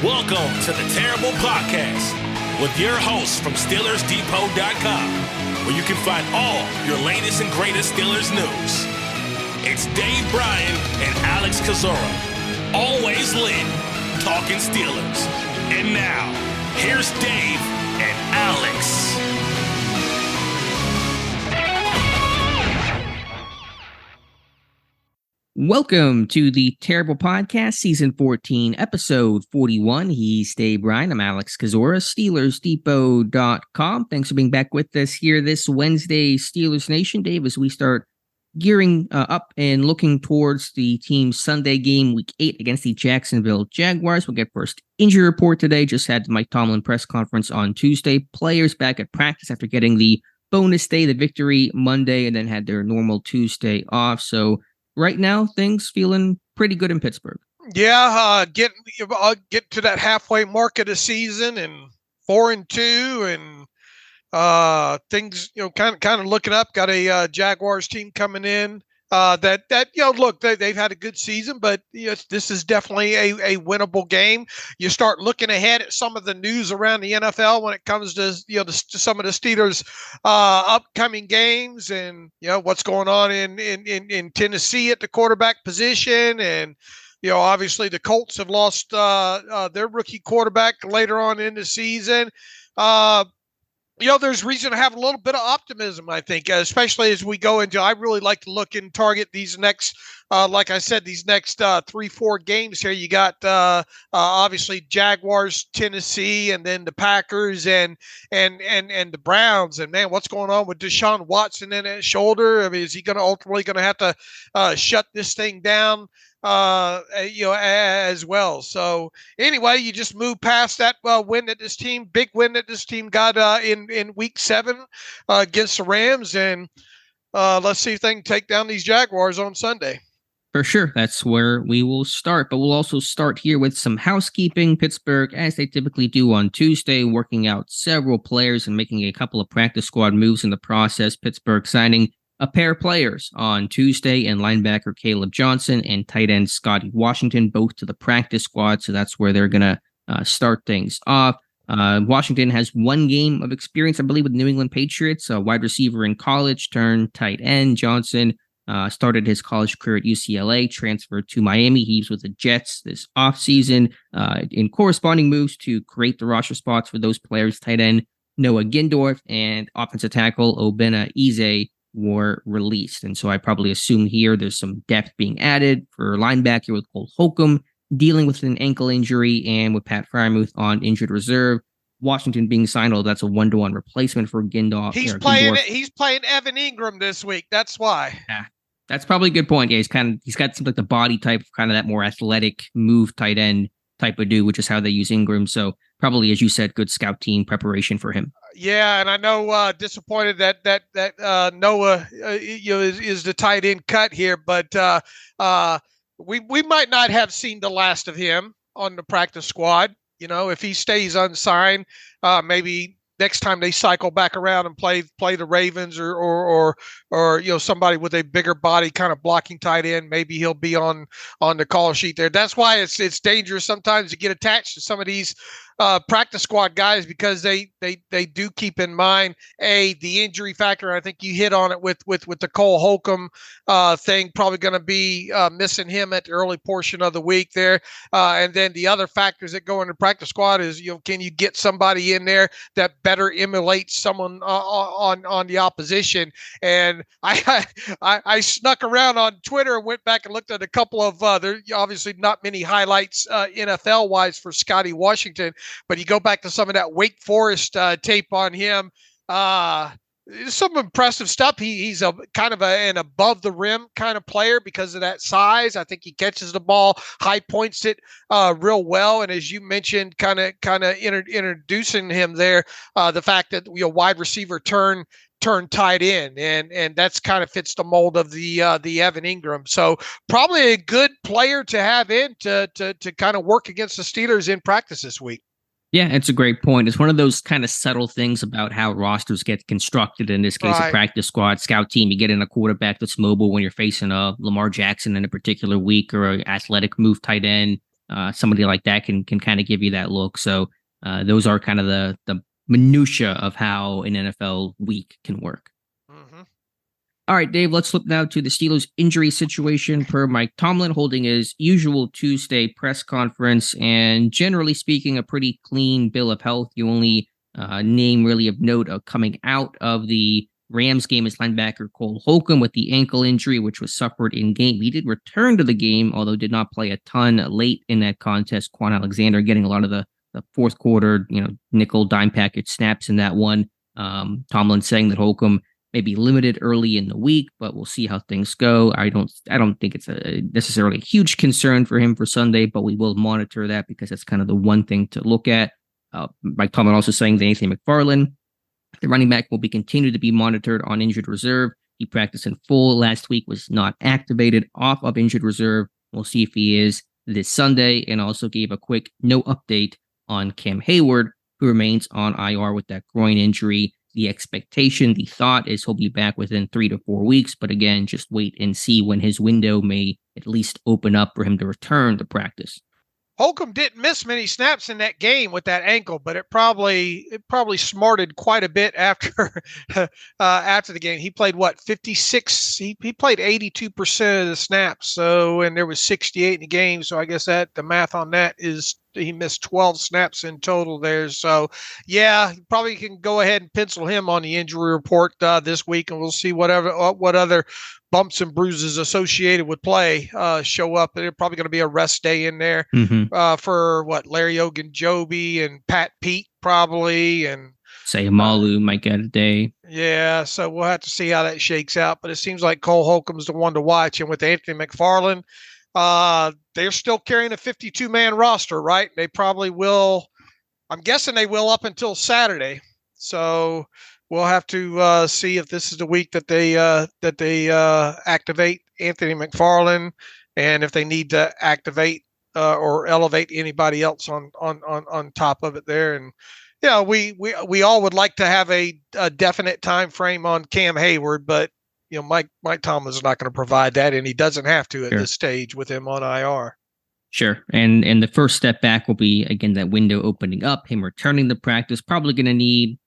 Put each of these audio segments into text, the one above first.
Welcome to the Terrible Podcast with your hosts from SteelersDepot.com, where you can find all your latest and greatest Steelers news. It's Dave Bryan and Alex Kozora, always lit, talking Steelers. And now, here's Dave and Alex. Welcome to the Terrible Podcast, Season 14, Episode 41. He's Dave Bryan. I'm Alex Kozora, SteelersDepot.com. Thanks for being back with us here this Wednesday, Steelers Nation. Dave, as we start gearing up and looking towards the team's Sunday game, Week 8 against the Jacksonville Jaguars. We'll get first injury report today. Just had the Mike Tomlin press conference on Tuesday. Players back at practice after getting the bonus day, the victory Monday, and then had their normal Tuesday off. So right now, things feeling pretty good in Pittsburgh. Yeah, get to that halfway mark of the season and 4-2, and things kind of looking up. Got a Jaguars team coming in that look, they've had a good season, but this is definitely a winnable game. You start looking ahead at some of the news around the NFL when it comes to to some of the Steelers upcoming games, and what's going on in Tennessee at the quarterback position, and obviously the Colts have lost their rookie quarterback later on in the season. There's reason to have a little bit of optimism, I think, especially as we go into, I really like to look and target these next, like I said, these next 3-4 games here. You got obviously Jaguars, Tennessee, and then the Packers and the Browns. And man, what's going on with Deshaun Watson in his shoulder? I mean, is he ultimately going to have to shut this thing down? As well. So anyway, you just move past that big win that this team got in Week 7 against the Rams, and let's see if they can take down these Jaguars on Sunday. For sure, that's where we will start, but we'll also start here with some housekeeping. Pittsburgh, as they typically do on Tuesday, working out several players and making a couple of practice squad moves in the process. Pittsburgh signing a pair of players on Tuesday, and linebacker Caleb Johnson and tight end Scotty Washington, both to the practice squad. So that's where they're going to start things off. Washington has one game of experience, I believe, with New England Patriots, a wide receiver in college turned tight end. Johnson started his college career at UCLA, transferred to Miami. He was with the Jets this offseason in corresponding moves to create the roster spots for those players. Tight end Noah Gindorf and offensive tackle Obena Eze were released. And so I probably assume here there's some depth being added for linebacker with Cole Holcomb dealing with an ankle injury and with Pat Freiermuth on injured reserve. Washington being signed, that's a 1-to-1 replacement for Gindorf. He's playing Evan Ingram this week. That's why. Yeah, that's probably a good point. Yeah, he's got some like the body type, kind of that more athletic move tight end type of dude, which is how they use Ingram. So probably, as you said, good scout team preparation for him. Yeah, and I know disappointed that Noah is the tight end cut here, but we might not have seen the last of him on the practice squad. If he stays unsigned, maybe next time they cycle back around and play the Ravens or somebody with a bigger body kind of blocking tight end, maybe he'll be on the call sheet there. That's why it's dangerous sometimes to get attached to some of these practice squad guys, because they do keep in mind the injury factor. I think you hit on it with the Cole Holcomb thing, probably going to be missing him at the early portion of the week there, and then the other factors that go into practice squad is can you get somebody in there that better emulates someone on the opposition. And I snuck around on Twitter and went back and looked at a couple of there obviously not many highlights NFL wise for Scotty Washington. But you go back to some of that Wake Forest tape on him. Some impressive stuff. He's a kind of an above the rim kind of player because of that size. I think he catches the ball, high points it real well. And as you mentioned, kind of introducing him there, the fact that wide receiver turn tight end, and that's kind of fits the mold of the Evan Ingram. So probably a good player to have in to kind of work against the Steelers in practice this week. Yeah, it's a great point. It's one of those kind of subtle things about how rosters get constructed. In this case, a practice squad, scout team, you get in a quarterback that's mobile when you're facing a Lamar Jackson in a particular week, or an athletic move tight end. somebody like that can kind of give you that look. So those are kind of the minutia of how an NFL week can work. Mm-hmm. All right, Dave, let's flip now to the Steelers injury situation per Mike Tomlin holding his usual Tuesday press conference. And generally speaking, a pretty clean bill of health. The only name really of note of coming out of the Rams game is linebacker Cole Holcomb with the ankle injury, which was suffered in game. He did return to the game, although did not play a ton late in that contest. Quan Alexander getting a lot of the fourth quarter, nickel dime package snaps in that one. Tomlin saying that Holcomb may be limited early in the week, but we'll see how things go. I don't think it's necessarily a huge concern for him for Sunday, but we will monitor that because that's kind of the one thing to look at. Mike Tomlin also saying that Anthony McFarland, the running back, will be continued to be monitored on injured reserve. He practiced in full last week, was not activated off of injured reserve. We'll see if he is this Sunday, and also gave a quick no update on Cam Hayward, who remains on IR with that groin injury. The expectation, the thought is he'll be back within 3 to 4 weeks. But again, just wait and see when his window may at least open up for him to return to practice. Holcomb didn't miss many snaps in that game with that ankle, but it probably smarted quite a bit after after the game. He played 56? He played 82% of the snaps. So, and there was 68 in the game. So I guess that the math on that is he missed 12 snaps in total there. So yeah, you probably can go ahead and pencil him on the injury report this week, and we'll see what other bumps and bruises associated with play show up. There's probably going to be a rest day in there for Larry Ogunjobi and Pat Pete probably, and Sayamalu might get a day. Yeah, so we'll have to see how that shakes out. But it seems like Cole Holcomb's the one to watch, and with Anthony McFarland, they're still carrying a 52-man roster, right? They probably will. I'm guessing they will up until Saturday. So we'll have to see if this is the week that they activate Anthony McFarland, and if they need to activate or elevate anybody else on top of it there. And yeah, we all would like to have a definite time frame on Cam Hayward, but Mike Tomlin is not going to provide that, and he doesn't have to at this stage with him on IR. Sure. And the first step back will be, again, that window opening up, him returning to practice, probably going to need,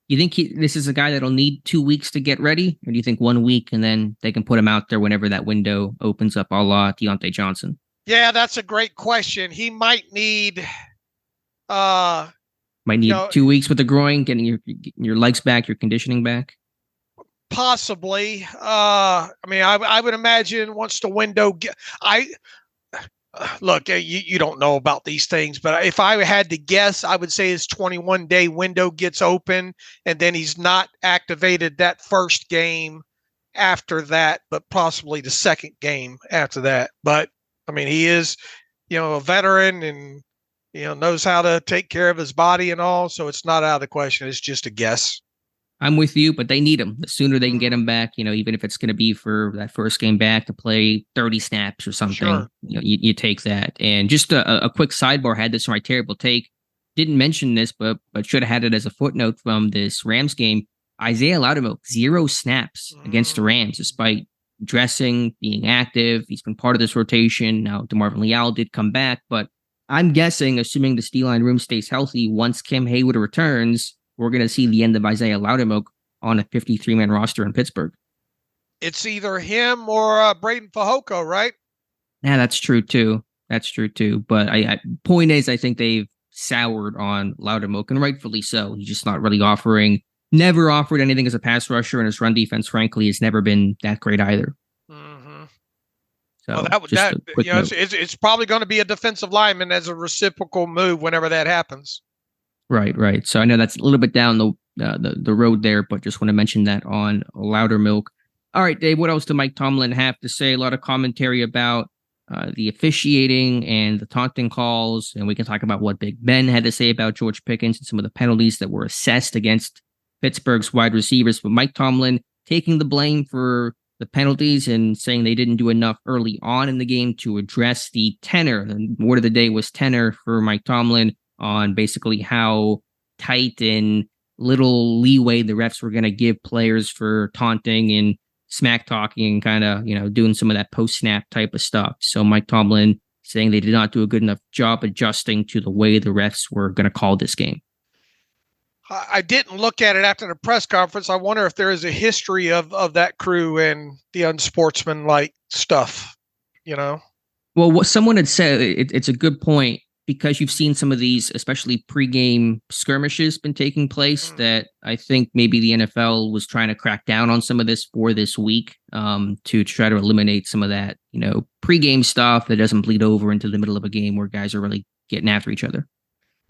you think this is a guy that'll need 2 weeks to get ready? Or do you think 1 week and then they can put him out there whenever that window opens up, a la Deontay Johnson? Yeah, that's a great question. He might need 2 weeks with the groin, getting your legs back, your conditioning back. Possibly. I would imagine once the window look, you don't know about these things, but if I had to guess, I would say his 21-day window gets open, and then he's not activated that first game after that, but possibly the second game after that. But he is, a veteran, and knows how to take care of his body and all, so it's not out of the question. It's just a guess. I'm with you, but they need him. The sooner they can get him back, even if it's going to be for that first game back to play 30 snaps or something, sure. You take that. And just a quick sidebar, had this from my terrible take. Didn't mention this, but should have had it as a footnote from this Rams game. Isaiah Loudermilk, 0 snaps against the Rams, despite dressing, being active. He's been part of this rotation. Now, DeMarvin Leal did come back, but I'm guessing, assuming the D-line room stays healthy, once Cam Hayward returns, we're going to see the end of Isaiah Loudermilk on a 53-man roster in Pittsburgh. It's either him or Braden Fehoko, right? Yeah, that's true too. But point is, I think they've soured on Loudermilk, and rightfully so. He's just not really never offered anything as a pass rusher, and his run defense, frankly, has never been that great either. Mm-hmm. So it's probably going to be a defensive lineman as a reciprocal move whenever that happens. Right. So I know that's a little bit down the road there, but just want to mention that on Loudermilk. All right, Dave, what else did Mike Tomlin have to say? A lot of commentary about the officiating and the taunting calls, and we can talk about what Big Ben had to say about George Pickens and some of the penalties that were assessed against Pittsburgh's wide receivers. But Mike Tomlin taking the blame for the penalties and saying they didn't do enough early on in the game to address the tenor. The word of the day was tenor for Mike Tomlin, on basically how tight and little leeway the refs were going to give players for taunting and smack talking and kind of, doing some of that post-snap type of stuff. So Mike Tomlin saying they did not do a good enough job adjusting to the way the refs were going to call this game. I didn't look at it after the press conference. I wonder if there is a history of that crew and the unsportsmanlike stuff, you know? Well, what someone had said, it's a good point, because you've seen some of these, especially pregame skirmishes been taking place, that I think maybe the NFL was trying to crack down on some of this for this week, to try to eliminate some of that, pregame stuff that doesn't bleed over into the middle of a game where guys are really getting after each other.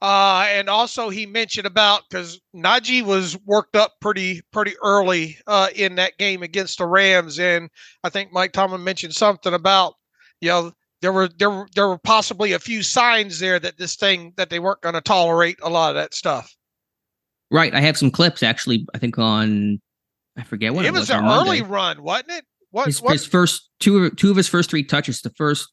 And also he mentioned about, because Najee was worked up pretty early in that game against the Rams, and I think Mike Tomlin mentioned something about, there were possibly a few signs there that they weren't going to tolerate a lot of that stuff. Right. I have some clips actually. I think I forget what it was. It was an early run, wasn't it? His first two of his first three touches, the first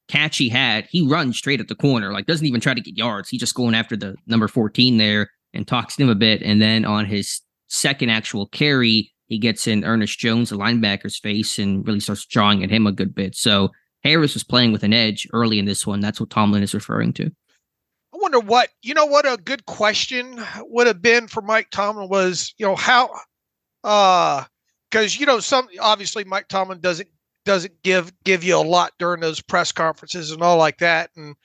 catch he had, he runs straight at the corner, like doesn't even try to get yards. He's just going after the number 14 there and talks to him a bit. And then on his second actual carry, he gets in Ernest Jones, the linebacker's face, and really starts jawing at him a good bit. So Harris was playing with an edge early in this one. That's what Tomlin is referring to. I wonder what a good question would have been for Mike Tomlin was, how, because, obviously Mike Tomlin doesn't give you a lot during those press conferences and all like that. And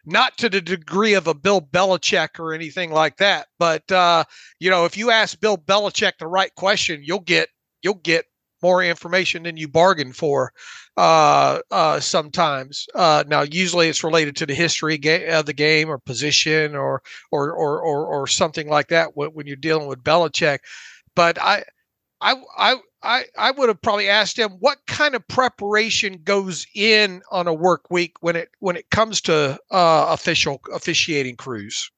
not to the degree of a Bill Belichick or anything like that. But, if you ask Bill Belichick the right question, you'll get more information than you bargained for sometimes. Now, usually it's related to the history of the game or position or something like that when you're dealing with Belichick. But I would have probably asked him what kind of preparation goes in on a work week when it comes to officiating crews.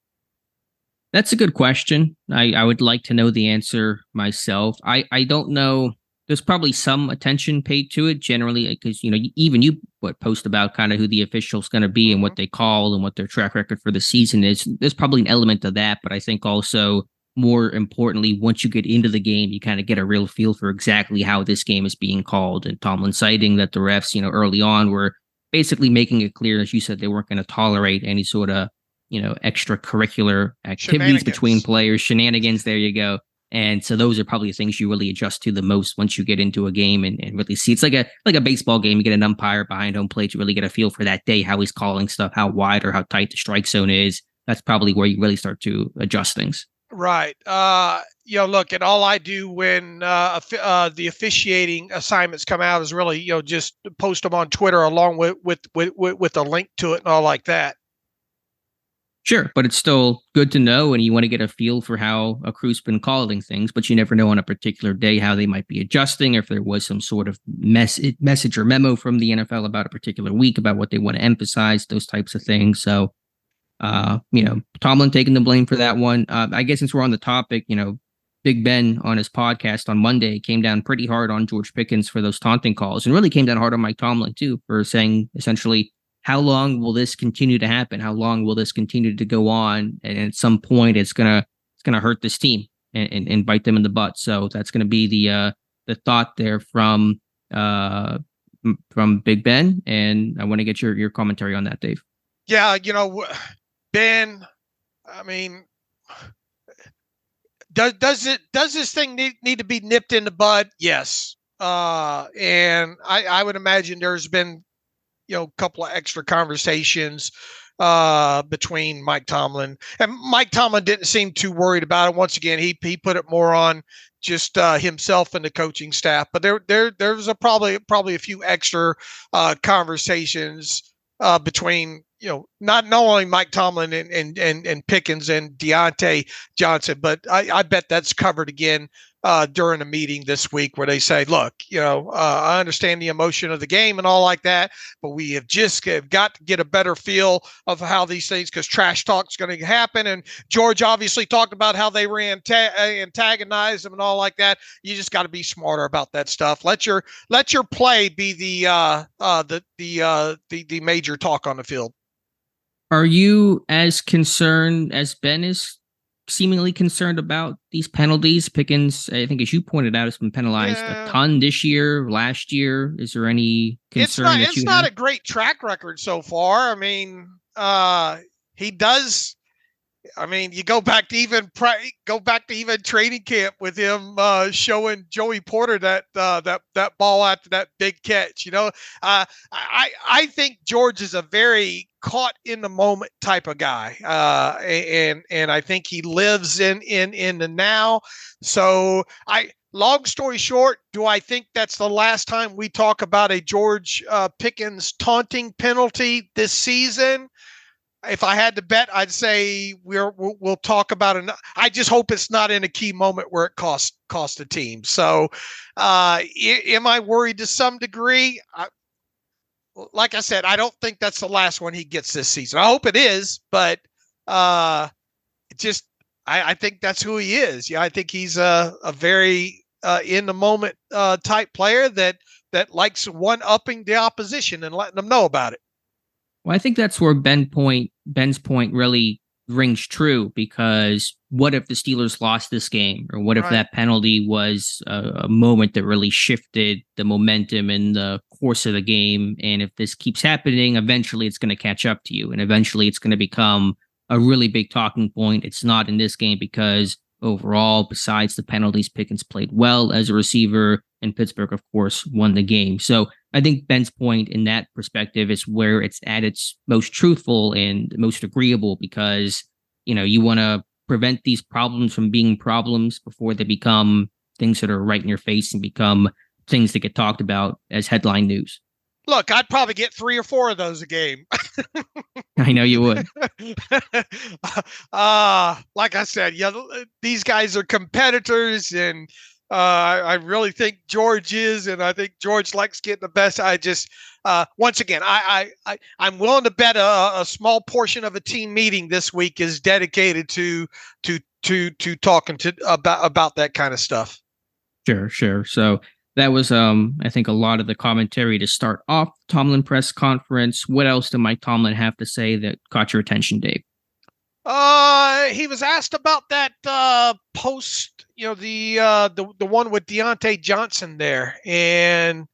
That's a good question. I would like to know the answer myself. I don't know. There's probably some attention paid to it generally, because even you post about kind of who the official's going to be and what they call and what their track record for the season is. There's probably an element of that, but I think also, more importantly, once you get into the game, you kind of get a real feel for exactly how this game is being called. And Tomlin citing that the refs, early on were basically making it clear, as you said, they weren't going to tolerate any sort of, extracurricular activities between players, shenanigans. There you go. And so those are probably the things you really adjust to the most once you get into a game and really see. It's like a baseball game. You get an umpire behind home plate. You really get a feel for that day, how he's calling stuff, how wide or how tight the strike zone is. That's probably where you really start to adjust things. Right. Look, and all I do when the officiating assignments come out is really, just post them on Twitter along with a link to it and all like that. Sure, but it's still good to know, and you want to get a feel for how a crew's been calling things, but you never know on a particular day how they might be adjusting, or if there was some sort of message or memo from the NFL about a particular week about what they want to emphasize, those types of things. So, Tomlin taking the blame for that one. I guess since we're on the topic, Big Ben on his podcast on Monday came down pretty hard on George Pickens for those taunting calls, and really came down hard on Mike Tomlin too, for saying essentially, how long will this continue to happen? How long will this continue to go on? And at some point, it's gonna hurt this team and bite them in the butt. So that's gonna be the thought there from Big Ben. And I want to get your commentary on that, Dave. Yeah, Ben. I mean, does this thing need to be nipped in the bud? Yes. And I would imagine there's been, a couple of extra conversations between Mike Tomlin, and Mike Tomlin didn't seem too worried about it. Once again, he put it more on just himself and the coaching staff, but there was probably a few extra conversations between, not only Mike Tomlin and Pickens and Deontay Johnson, but I bet that's covered again during a meeting this week where they say, look, I understand the emotion of the game and all like that, but we have just got to get a better feel of how these things, because trash talk is going to happen. And George obviously talked about how they antagonized them and all like that. You just got to be smarter about that stuff. Let your play be the major talk on the field. Are you as concerned as Ben is seemingly concerned about these penalties? Pickens, I think, as you pointed out, has been penalized a ton this year, last year. Is there any concern it's not a great track record so far. I mean, he does. I mean, you go back to even training camp with him showing Joey Porter that ball after that big catch. I think George is a very caught in the moment type of guy, and I think he lives in the now. So long story short, do I think that's the last time we talk about a George Pickens taunting penalty this season? If I had to bet, I'd say we'll talk about it. I just hope it's not in a key moment where it cost the team. So, am I worried to some degree? Like I said, I don't think that's the last one he gets this season. I hope it is, but I think that's who he is. Yeah, I think he's a very in the moment type player that likes one-upping the opposition and letting them know about it. Well, I think that's where Ben's point really rings true, because what if the Steelers lost this game, or what if that penalty was a moment that really shifted the momentum in the course of the game? And if this keeps happening, eventually it's going to catch up to you, and eventually it's going to become a really big talking point. It's not in this game because overall, besides the penalties, Pickens played well as a receiver, and Pittsburgh, of course, won the game. So I think Ben's point in that perspective is where it's at its most truthful and most agreeable, because, you want to prevent these problems from being problems before they become things that are right in your face and become things that get talked about as headline news. Look, I'd probably get 3 or 4 of those a game. I know you would. Like I said, these guys are competitors, and I really think George is, and I think George likes getting the best. I just, once again, I'm willing to bet a small portion of a team meeting this week is dedicated to talking about that kind of stuff. Sure. So that was, I think, a lot of the commentary to start off Tomlin press conference. What else did Mike Tomlin have to say that caught your attention, Dave? He was asked about that post, the one with Deontay Johnson there, and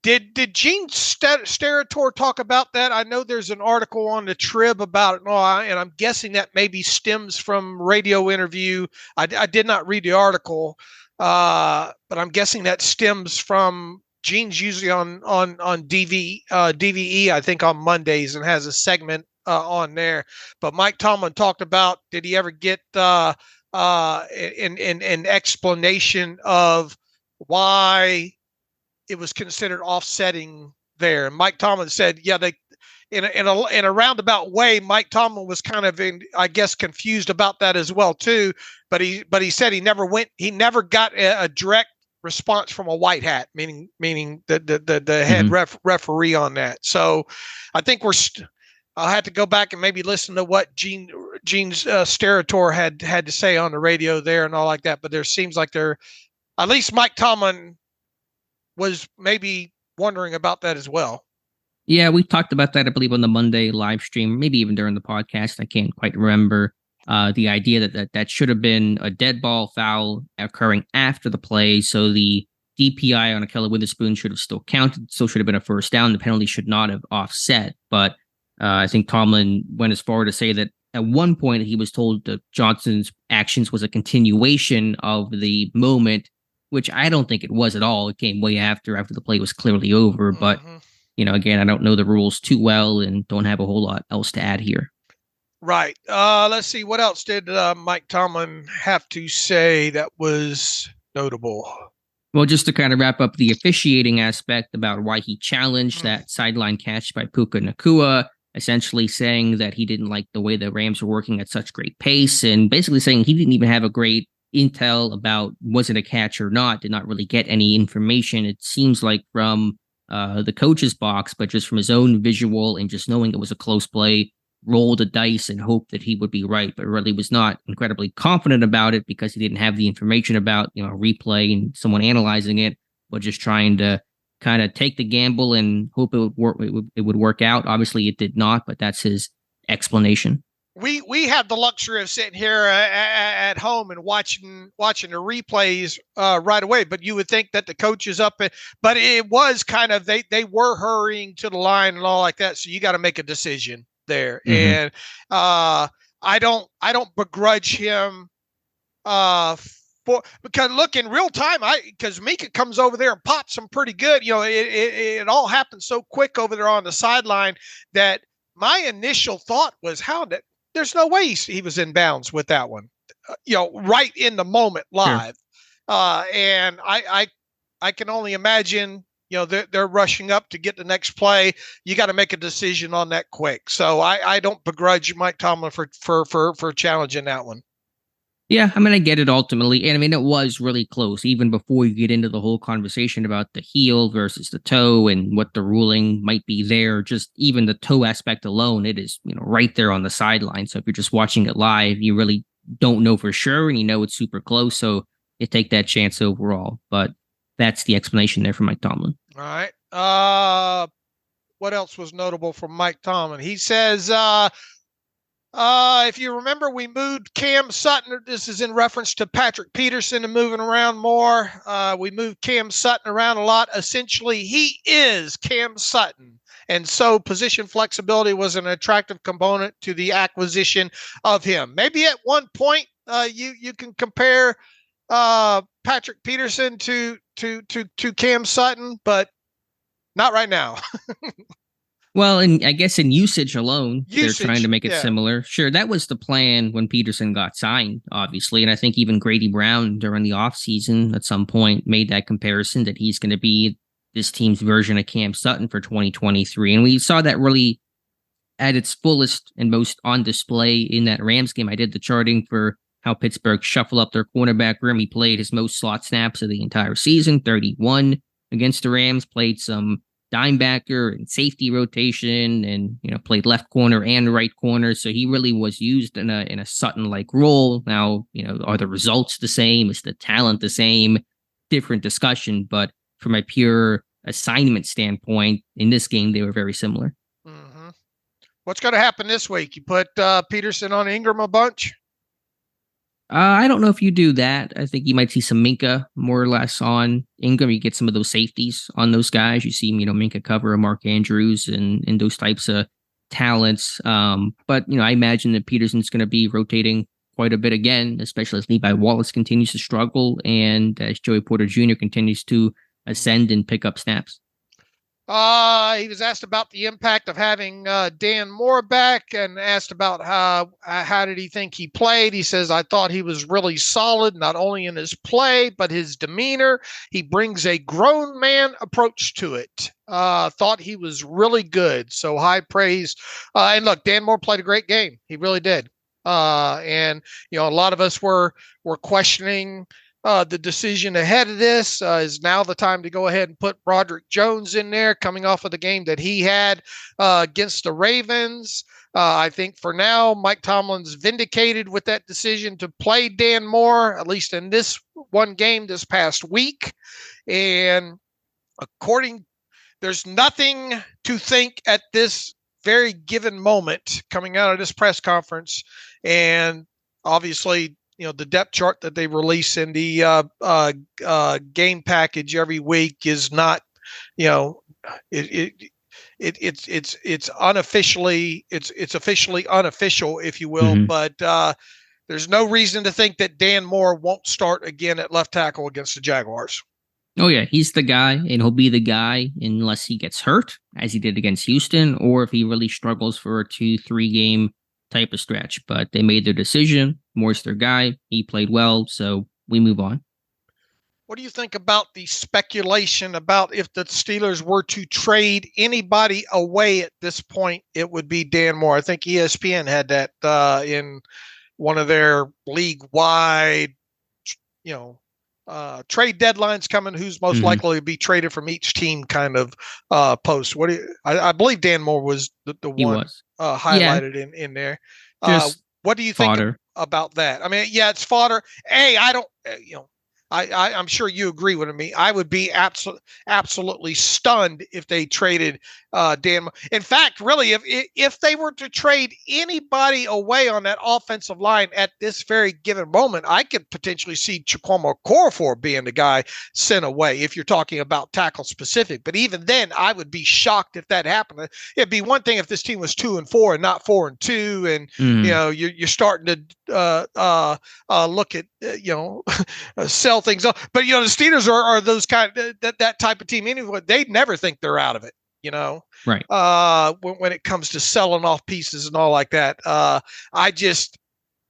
did Gene Steratore talk about that? I know there's an article on the Trib about it, and I'm guessing that maybe stems from radio interview. I did not read the article. But I'm guessing that stems from Gene's usually on DVE, I think on Mondays, and has a segment on there. But Mike Tomlin talked about, did he ever get an explanation of why it was considered offsetting there? And Mike Tomlin said, yeah, they in a roundabout way, Mike Tomlin was kind of confused about that as well too. But he said he never got a direct response from a white hat, meaning the head referee on that. So I think I'll have to go back and maybe listen to what Gene Steratore had to say on the radio there and all like that. But there seems like at least Mike Tomlin was maybe wondering about that as well. Yeah, we talked about that, I believe, on the Monday live stream, maybe even during the podcast. I can't quite remember. The idea that should have been a dead ball foul occurring after the play, so the DPI on Ahkello Witherspoon should have still counted, still should have been a first down. The penalty should not have offset. But I think Tomlin went as far to say that at one point he was told that Johnson's actions was a continuation of the moment, which I don't think it was at all. It came way after the play was clearly over. But again, I don't know the rules too well and don't have a whole lot else to add here. Right. Let's see. What else did Mike Tomlin have to say that was notable? Well, just to kind of wrap up the officiating aspect about why he challenged that sideline catch by Puka Nacua, essentially saying that he didn't like the way the Rams were working at such great pace, and basically saying he didn't even have a great intel about was it a catch or not, did not really get any information. It seems like from the coach's box, but just from his own visual and just knowing it was a close play, roll the dice and hope that he would be right, but really was not incredibly confident about it because he didn't have the information about, replay and someone analyzing it, but just trying to kind of take the gamble and hope it would work. It would work out. Obviously it did not, but that's his explanation. we have the luxury of sitting here at home and watching the replays right away. But you would think that the coach is up, but it was kind of they were hurrying to the line and all like that. So you got to make a decision there, and I don't begrudge him because look, in real time, because Mika comes over there and pops him pretty good. It all happened so quick over there on the sideline that my initial thought was, there's no way he was in bounds with that one, right in the moment live. Sure. And I can only imagine, they're rushing up to get the next play. You got to make a decision on that quick. So I don't begrudge Mike Tomlin for challenging that one. Yeah, I mean, I get it ultimately. And I mean, it was really close, even before you get into the whole conversation about the heel versus the toe and what the ruling might be there. Just even the toe aspect alone, it is, right there on the sideline. So if you're just watching it live, you really don't know for sure, and it's super close. So you take that chance overall. But that's the explanation there from Mike Tomlin. All right. What else was notable from Mike Tomlin? He says, if you remember, we moved Cam Sutton. This is in reference to Patrick Peterson and moving around more. We moved Cam Sutton around a lot. Essentially, he is Cam Sutton. And so position flexibility was an attractive component to the acquisition of him. Maybe at one point you can compare Patrick Peterson to Cam Sutton, but not right now. Well, and I guess in usage alone, they're trying to make it similar. Sure, that was the plan when Peterson got signed, obviously. And I think even Grady Brown during the offseason at some point made that comparison that he's going to be this team's version of Cam Sutton for 2023. And we saw that really at its fullest and most on display in that Rams game. I did the charting for how Pittsburgh shuffle up their cornerback room. He played his most slot snaps of the entire season, 31 against the Rams, played some dimebacker and safety rotation, and played left corner and right corner. So he really was used in a Sutton-like role. Now, are the results the same? Is the talent the same? Different discussion. But from a pure assignment standpoint, in this game, they were very similar. Mm-hmm. What's going to happen this week? You put Peterson on Ingram a bunch? I don't know if you do that. I think you might see some Minka more or less on Ingram. You get some of those safeties on those guys. You see, Minka cover a Mark Andrews and those types of talents. But, I imagine that Peterson's going to be rotating quite a bit again, especially as Levi Wallace continues to struggle and as Joey Porter Jr. continues to ascend and pick up snaps. He was asked about the impact of having Dan Moore back and asked about how did he think he played. He says, I thought he was really solid, not only in his play, but his demeanor. He brings a grown man approach to it. Thought he was really good. So high praise. And look, Dan Moore played a great game. He really did. And, a lot of us were questioning the decision ahead of this. Is now the time to go ahead and put Broderick Jones in there, coming off of the game that he had against the Ravens. I think for now, Mike Tomlin's vindicated with that decision to play Dan Moore, at least in this one game this past week. And there's nothing to think at this very given moment coming out of this press conference. And obviously, the depth chart that they release in the game package every week is not, it's unofficially, it's officially unofficial, if you will. Mm-hmm. But there's no reason to think that Dan Moore won't start again at left tackle against the Jaguars. Oh, yeah, he's the guy, and he'll be the guy unless he gets hurt, as he did against Houston, or if he really struggles for a 2-3 game type of stretch. But they made their decision. Moore's their guy. He played well, so we move on. What do you think about the speculation about if the Steelers were to trade anybody away at this point, it would be Dan Moore? I think ESPN had that in one of their league-wide, trade deadlines coming, who's most likely to be traded from each team kind of post. What do you, I believe Dan Moore was the one highlighted in there. What do you think about that? I mean, yeah, it's fodder. Hey, I don't, I'm sure you agree with me. I would be absolutely stunned if they traded Dan. In fact, really, if they were to trade anybody away on that offensive line at this very given moment, I could potentially see Chukwuma Okorafor being the guy sent away if you're talking about tackle specific. But even then, I would be shocked if that happened. It'd be one thing if this team was 2-4 and not 4-2, and you're starting to look at sell things off. But the Steelers are those kind that type of team anyway. They never think they're out of it. Right. When it comes to selling off pieces and all like that, I just,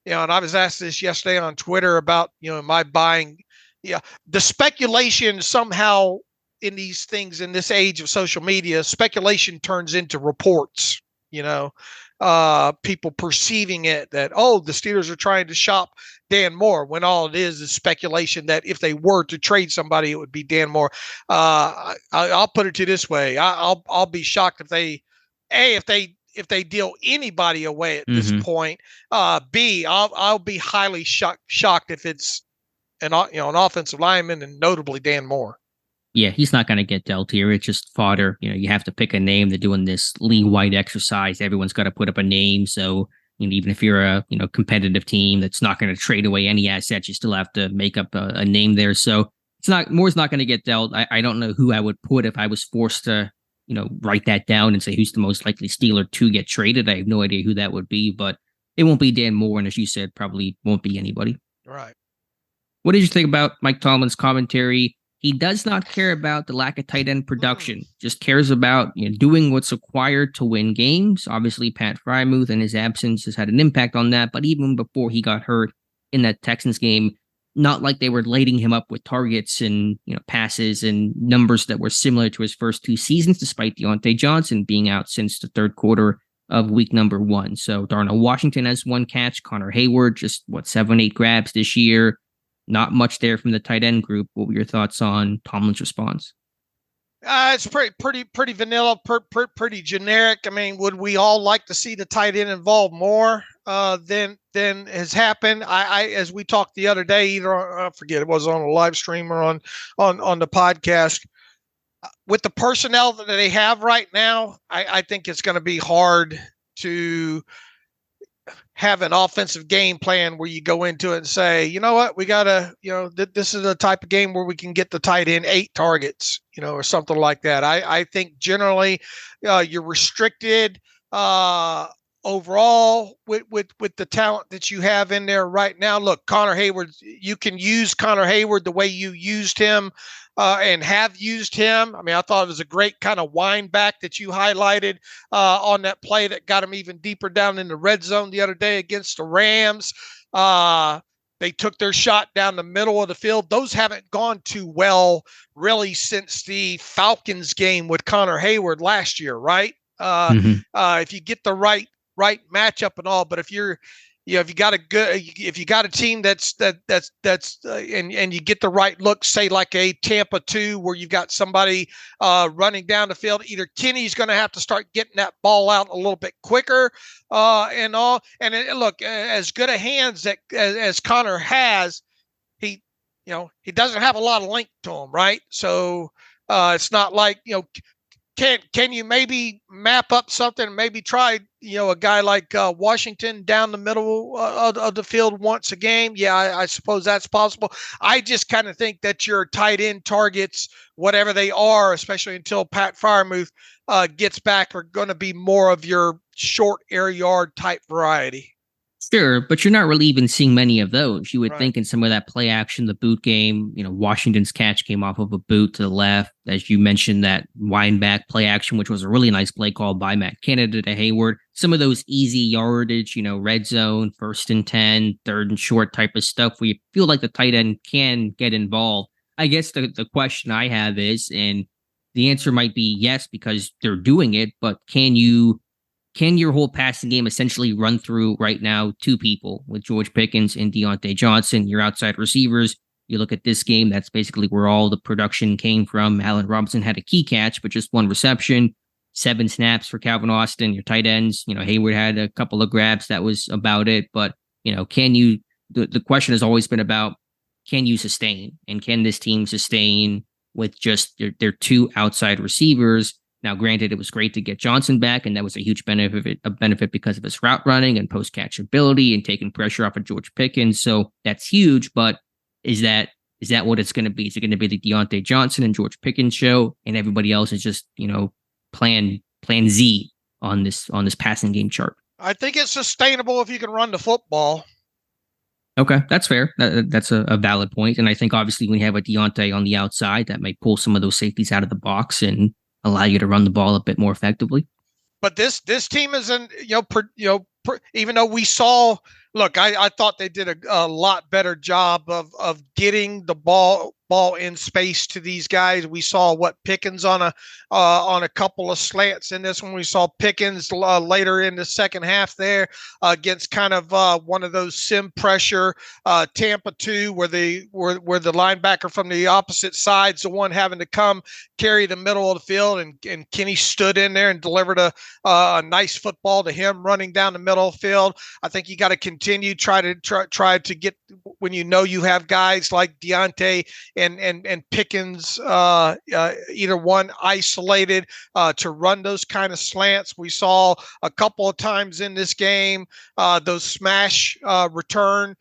and I was asked this yesterday on Twitter about, am I buying? Yeah, the speculation somehow in these things in this age of social media, speculation turns into reports. People perceiving it that, the Steelers are trying to shop Dan Moore, when all it is speculation that if they were to trade somebody, it would be Dan Moore. I'll put it to this way. I'll be shocked if they deal anybody away at this point. B, I'll be highly shocked if it's an offensive lineman, and notably Dan Moore. Yeah, he's not going to get dealt here. It's just fodder. You have to pick a name. They're doing this league-wide exercise. Everyone's got to put up a name. So even if you're a competitive team that's not going to trade away any assets, you still have to make up a name there. So Moore's not going to get dealt. I don't know who I would put if I was forced to write that down and say who's the most likely Steeler to get traded. I have no idea who that would be, but it won't be Dan Moore, and as you said, probably won't be anybody. Right. What did you think about Mike Tomlin's commentary? He does not care about the lack of tight end production, just cares about doing what's required to win games. Obviously, Pat Freiermuth in his absence has had an impact on that, but even before he got hurt in that Texans game, not like they were lighting him up with targets and passes and numbers that were similar to his first two seasons, despite Deontay Johnson being out since the third quarter of week number 1. So Darnell Washington has 1 catch, Connor Hayward just 7-8 grabs this year. Not much there from the tight end group. What were your thoughts on Tomlin's response? It's pretty vanilla, pretty generic. I mean, would we all like to see the tight end involved more than has happened? I as we talked the other day, either I forget it was on a live stream or on the podcast. With the personnel that they have right now, I think it's going to be hard to have an offensive game plan where you go into it and say, you know what, we got to, this is the type of game where we can get the tight end 8 targets, or something like that. I think generally you're restricted overall with the talent that you have in there right now. Look, Connor Hayward, you can use Connor Hayward the way you used him and have used him. I mean, I thought it was a great kind of wind back that you highlighted on that play that got him even deeper down in the red zone the other day against the Rams. They took their shot down the middle of the field. Those haven't gone too well really since the Falcons game with Connor Hayward last year, right? If you get the right matchup and all, but if you got a team that's and you get the right look, say like a Tampa 2 where you've got somebody running down the field, either Kenny's going to have to start getting that ball out a little bit quicker and all. And look, as good a hands as Connor has, he doesn't have a lot of length to him, right? So it's not like, Can you maybe map up something and maybe try, a guy like Washington down the middle of the field once a game? Yeah, I suppose that's possible. I just kind of think that your tight end targets, whatever they are, especially until Pat Freiermuth gets back, are going to be more of your short air yard type variety. Sure, but you're not really even seeing many of those. You would think in some of that play action, the boot game, Washington's catch came off of a boot to the left. As you mentioned, that wind back play action, which was a really nice play call by Matt Canada to Hayward. Some of those easy yardage, red zone, 1st and 10, 3rd and short type of stuff where you feel like the tight end can get involved. I guess the question I have is, and the answer might be yes, because they're doing it, but can your whole passing game essentially run through right now 2 people with George Pickens and Deontay Johnson, your outside receivers? You look at this game, that's basically where all the production came from. Allen Robinson had a key catch, but just 1 reception, 7 snaps for Calvin Austin. Your tight ends, Hayward had a couple of grabs. That was about it. But, the question has always been about, can you sustain? And can this team sustain with just their 2 outside receivers? Now, granted, it was great to get Johnson back, and that was a huge benefit because of his route running and post catch ability and taking pressure off of George Pickens. So that's huge. But is that what it's going to be? Is it going to be the Deontay Johnson and George Pickens show, and everybody else is just plan Z on this passing game chart? I think it's sustainable if you can run the football. Okay, that's fair. That's a valid point. And I think obviously when you have a Deontay on the outside, that might pull some of those safeties out of the box and allow you to run the ball a bit more effectively. But this team isn't, even though we saw, look, I thought they did a lot better job of getting the ball in space to these guys. We saw what Pickens on a couple of slants in this one. We saw Pickens later in the second half there against kind of one of those sim pressure Tampa 2 where the linebacker from the opposite side's the one having to come carry the middle of the field, and Kenny stood in there and delivered a nice football to him running down the middle of the field. I think you got to continue try to get, when you have guys like Deontay and Pickens, either one isolated to run those kind of slants. We saw a couple of times in this game those smash return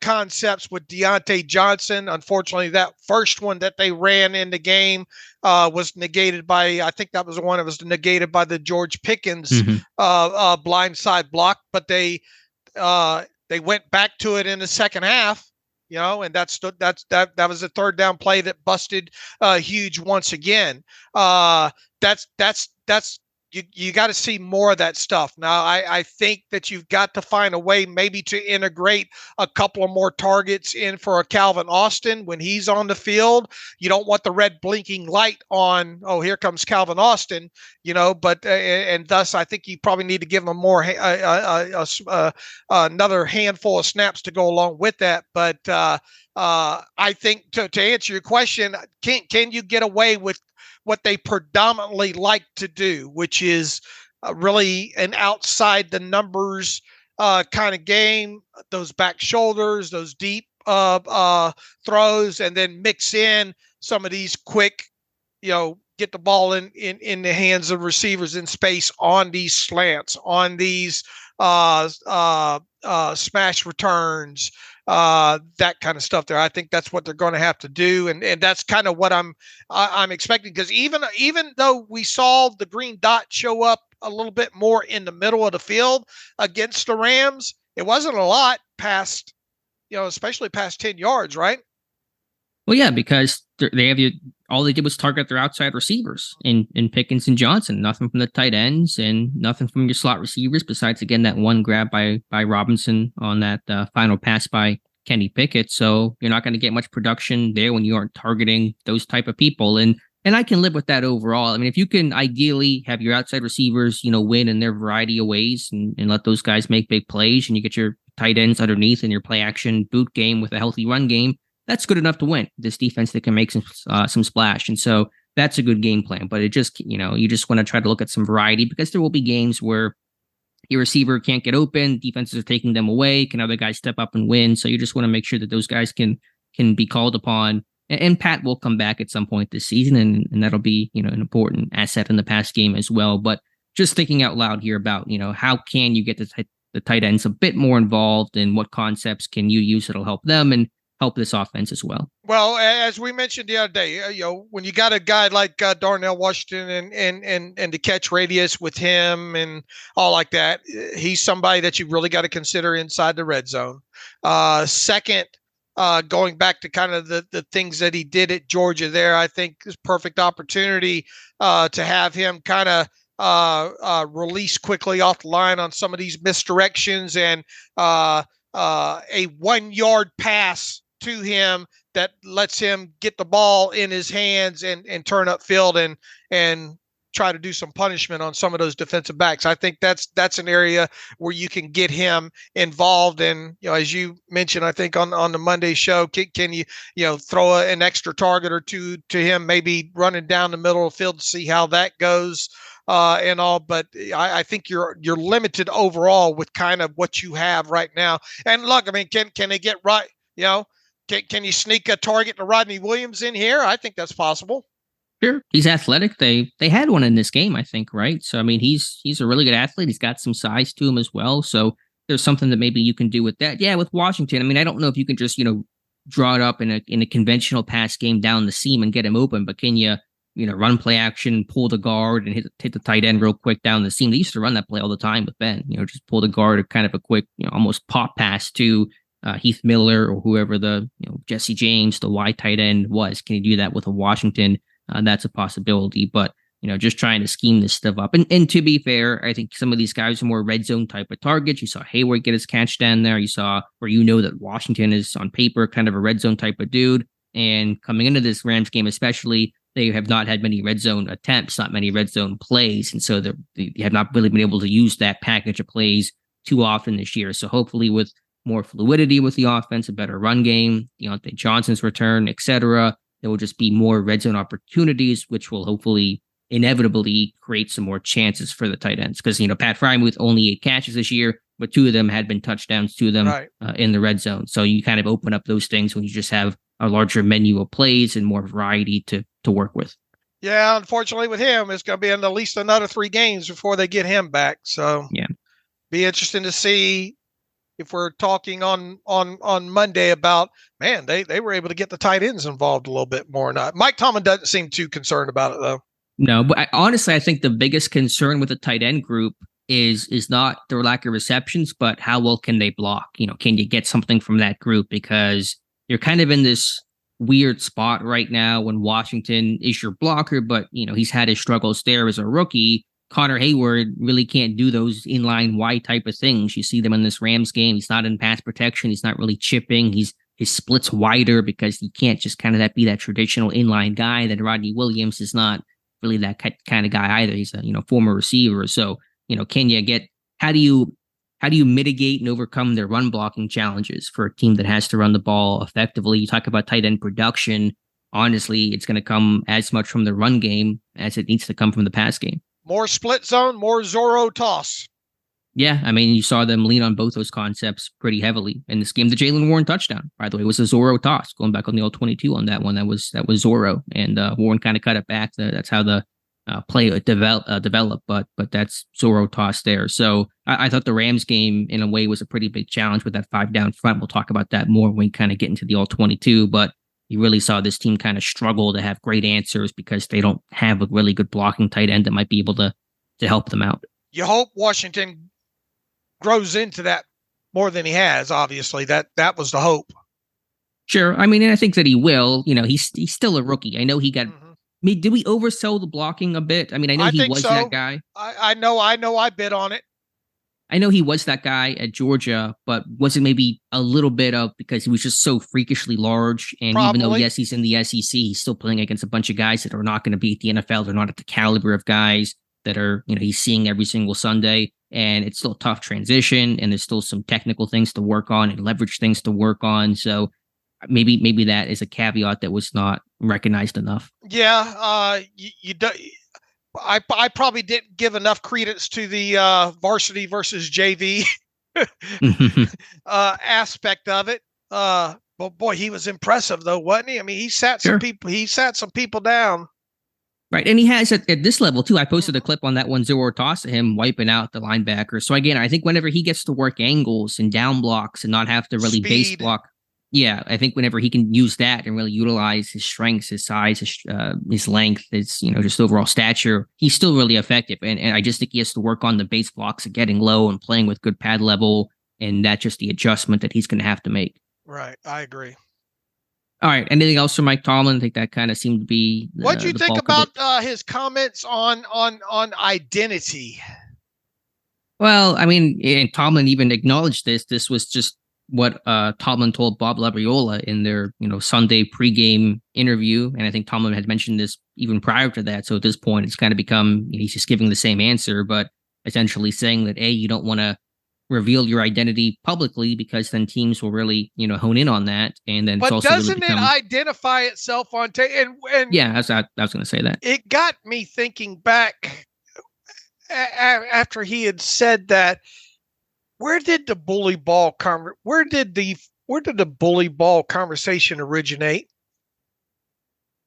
concepts with Deontay Johnson. Unfortunately, that first one that they ran in the game was negated by, I think that was the one that was negated by the George Pickens blindside block, but they went back to it in the second half. And that was a third down play that busted huge once again. You got to see more of that stuff. Now, I think that you've got to find a way maybe to integrate a couple of more targets in for a Calvin Austin when he's on the field. You don't want the red blinking light on, oh, here comes Calvin Austin, but and thus I think you probably need to give him more another handful of snaps to go along with that. But I think to answer your question, can you get away with what they predominantly like to do, which is really an outside the numbers kind of game, those back shoulders, those deep throws, and then mix in some of these quick, get the ball in the hands of receivers in space on these slants, on these smash returns, that kind of stuff there. I think that's what they're going to have to do. And that's kind of what I'm expecting, because even though we saw the green dot show up a little bit more in the middle of the field against the Rams, it wasn't a lot past, especially past 10 yards, right? Well, yeah, because they have all they did was target their outside receivers in Pickens and Johnson. Nothing from the tight ends and nothing from your slot receivers, besides, again, that one grab by Robinson on that final pass by Kenny Pickett. So you're not going to get much production there when you aren't targeting those type of people. And I can live with that overall. I mean, if you can ideally have your outside receivers, win in their variety of ways and let those guys make big plays, and you get your tight ends underneath in your play action boot game with a healthy run game, that's good enough to win this defense that can make some splash. And so that's a good game plan. But it just, you just want to try to look at some variety, because there will be games where your receiver can't get open, defenses are taking them away, can other guys step up and win? So you just want to make sure that those guys can be called upon. And Pat will come back at some point this season, and that'll be, an important asset in the pass game as well. But just thinking out loud here about, how can you get the tight ends a bit more involved, and what concepts can you use that'll help them and help this offense as well? Well, as we mentioned the other day, when you got a guy like Darnell Washington and the catch radius with him and all like that, he's somebody that you really got to consider inside the red zone. Second, going back to kind of the things that he did at Georgia there, I think is perfect opportunity to have him kind of release quickly off the line on some of these misdirections, and a 1 yard pass to him that lets him get the ball in his hands and turn upfield and try to do some punishment on some of those defensive backs. I think that's an area where you can get him involved. And, as you mentioned, I think on the Monday show, can you, throw an extra target or two to him, maybe running down the middle of the field to see how that goes and all. But I think you're limited overall with kind of what you have right now. And look, I mean, can they get right? Can you sneak a target to Rodney Williams in here? I think that's possible. Sure, he's athletic. They had one in this game, I think, right? So I mean, he's a really good athlete. He's got some size to him as well. So there's something that maybe you can do with that. Yeah, with Washington, I mean, I don't know if you can just draw it up in a conventional pass game down the seam and get him open, but can you run play action, pull the guard, and hit the tight end real quick down the seam? They used to run that play all the time with Ben. Just pull the guard, kind of a quick, almost pop pass to Heath Miller or whoever the Jesse James, the wide tight end was. Can you do that with a Washington? That's a possibility, but just trying to scheme this stuff up. And to be fair, I think some of these guys are more red zone type of targets. You saw Hayward get his catch down there. You saw, or that Washington is on paper kind of a red zone type of dude. And coming into this Rams game, especially, they have not had many red zone attempts, not many red zone plays, and so they have not really been able to use that package of plays too often this year. So hopefully, with more fluidity with the offense, a better run game, Deontay Johnson's return, etc., there will just be more red zone opportunities, which will hopefully inevitably create some more chances for the tight ends. Because, Pat Freiermuth only 8 catches this year, but 2 of them had been touchdowns to them in the red zone. So you kind of open up those things when you just have a larger menu of plays and more variety to work with. Yeah, unfortunately with him, it's going to be in at least another 3 games before they get him back. So yeah, be interesting to see if we're talking on Monday about, man, they were able to get the tight ends involved a little bit more or not. Mike Tomlin doesn't seem too concerned about it, though. No, but honestly, I think the biggest concern with the tight end group is not their lack of receptions, but how well can they block? Can you get something from that group? Because you're kind of in this weird spot right now when Washington is your blocker, but, he's had his struggles there as a rookie. Connor Hayward really can't do those inline wide type of things. You see them in this Rams game. He's not in pass protection. He's not really chipping. His splits wider because he can't just kind of be that traditional inline guy. That Rodney Williams is not really that kind of guy either. He's a former receiver. So can you get how do you mitigate and overcome their run blocking challenges for a team that has to run the ball effectively? You talk about tight end production. Honestly, it's going to come as much from the run game as it needs to come from the pass game. More split zone, more Zorro toss. Yeah, I mean, you saw them lean on both those concepts pretty heavily in this game. The Jaylen Warren touchdown, by the way, was a Zorro toss. Going back on the All-22 on that one, that was Zorro, and Warren kind of cut it back. That's how the play developed, but that's Zorro toss there. So I thought the Rams game in a way was a pretty big challenge with that 5 down front. We'll talk about that more when we kind of get into the All-22, but you really saw this team kind of struggle to have great answers because they don't have a really good blocking tight end that might be able to help them out. You hope Washington grows into that more than he has. Obviously, that was the hope. Sure. I mean, and I think that he will. He's still a rookie. I know he got. I mean, did we oversell the blocking a bit? I mean, I know he was that guy. I know. I bid on it. I know he was that guy at Georgia, but was it maybe a little bit of because he was just so freakishly large? And Probably. Even though, yes, he's in the SEC, he's still playing against a bunch of guys that are not going to be at the NFL. They're not at the caliber of guys that are, he's seeing every single Sunday. And it's still a tough transition. And there's still some technical things to work on and leverage things to work on. So maybe that is a caveat that was not recognized enough. Yeah. You do. I probably didn't give enough credence to the varsity versus JV aspect of it. But boy, he was impressive though, wasn't he? I mean, he sat some people. He sat some people down. Right, and he has at this level too. I posted a clip on that one Zero toss of him wiping out the linebacker. So again, I think whenever he gets to work angles and down blocks and not have to really base block. Yeah, I think whenever he can use that and really utilize his strengths, his size, his length, his just overall stature, he's still really effective. And I just think he has to work on the base blocks of getting low and playing with good pad level, and that's just the adjustment that he's going to have to make. Right, I agree. All right, anything else from Mike Tomlin? I think that kind of seemed to be. What do you think about his comments on identity? Well, I mean, and Tomlin even acknowledged this. This was just what Tomlin told Bob Labriola in their Sunday pregame interview, and I think Tomlin had mentioned this even prior to that. So at this point, it's kind of become he's just giving the same answer, but essentially saying that you don't want to reveal your identity publicly because then teams will really hone in on that, and then. But it's also doesn't really it identify itself on tape? And yeah, I was going to say that. It got me thinking back after he had said that. Where did the bully ball where did the bully ball conversation originate?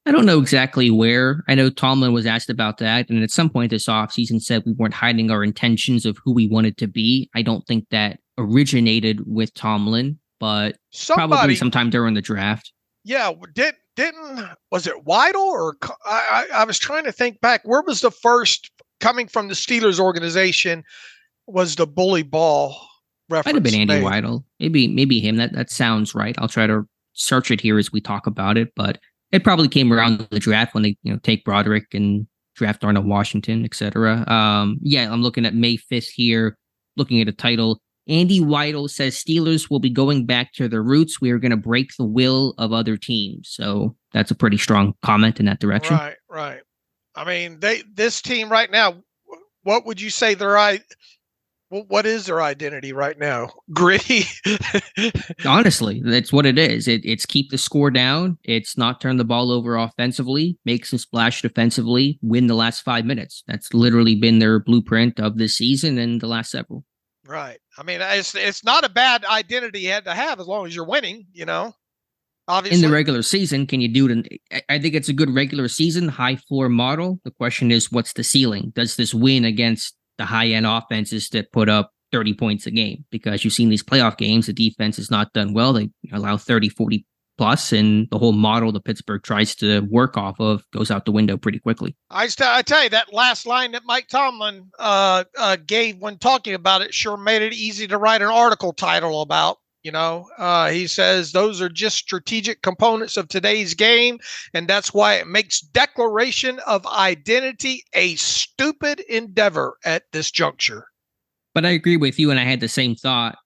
I don't know exactly where. I know Tomlin was asked about that, and at some point this offseason said we weren't hiding our intentions of who we wanted to be. I don't think that originated with Tomlin, but probably sometime during the draft. Yeah, didn't was it Weidel or I was trying to think back. Where was the first coming from the Steelers organization? Was the bully ball reference? Might have been Andy Weidel. Maybe him. That sounds right. I'll try to search it here as we talk about it, but it probably came around the draft when they take Broderick and draft Arnold Washington, etc. Yeah, I'm looking at May 5th here, looking at a title. Andy Weidel says Steelers will be going back to their roots. We are going to break the will of other teams. So that's a pretty strong comment in that direction. Right. I mean, this team right now, what would you say what is their identity right now? Gritty. Honestly, that's what it is. It's keep the score down. It's not turn the ball over offensively, make some splash defensively, win the last 5 minutes. That's literally been their blueprint of this season and the last several. Right. I mean, it's not a bad identity you had to have as long as you're winning, obviously. In the regular season, can you do it? I think it's a good regular season, high floor model. The question is, what's the ceiling? Does this win against the high-end offenses that put up 30 points a game? Because you've seen these playoff games, the defense has not done well. They allow 30, 40 plus, and the whole model that Pittsburgh tries to work off of goes out the window pretty quickly. I tell you, that last line that Mike Tomlin gave when talking about it sure made it easy to write an article title about. He says those are just strategic components of today's game, and that's why it makes declaration of identity a stupid endeavor at this juncture. But I agree with you, and I had the same thought.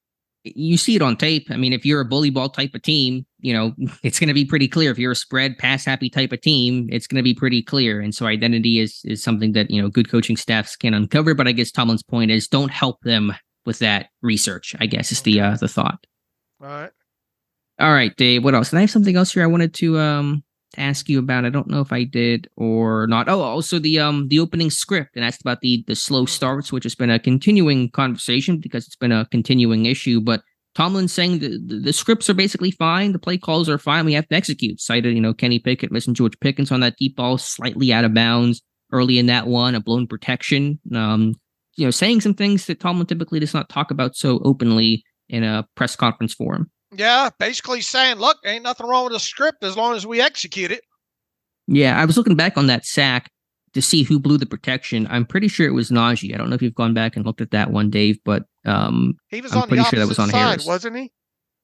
You see it on tape. I mean, if you're a bully ball type of team, it's going to be pretty clear. If you're a spread pass happy type of team, it's going to be pretty clear. And so identity is something that, good coaching staffs can uncover. But I guess Tomlin's point is don't help them with that research, I guess is the thought. All right, Dave, what else? And I have something else here I wanted to ask you about. I don't know if I did or not. Oh, also the opening script, and asked about the slow starts, which has been a continuing conversation because it's been a continuing issue. But Tomlin's saying the scripts are basically fine. The play calls are fine. We have to execute. Cited, Kenny Pickett missing George Pickens on that deep ball, slightly out of bounds early in that one, a blown protection. Saying some things that Tomlin typically does not talk about so openly in a press conference forum. Yeah, basically saying, look, ain't nothing wrong with the script as long as we execute it. Yeah, I was looking back on that sack to see who blew the protection. I'm pretty sure it was Najee. I don't know if you've gone back and looked at that one, Dave, but he was on the opposite side, wasn't he?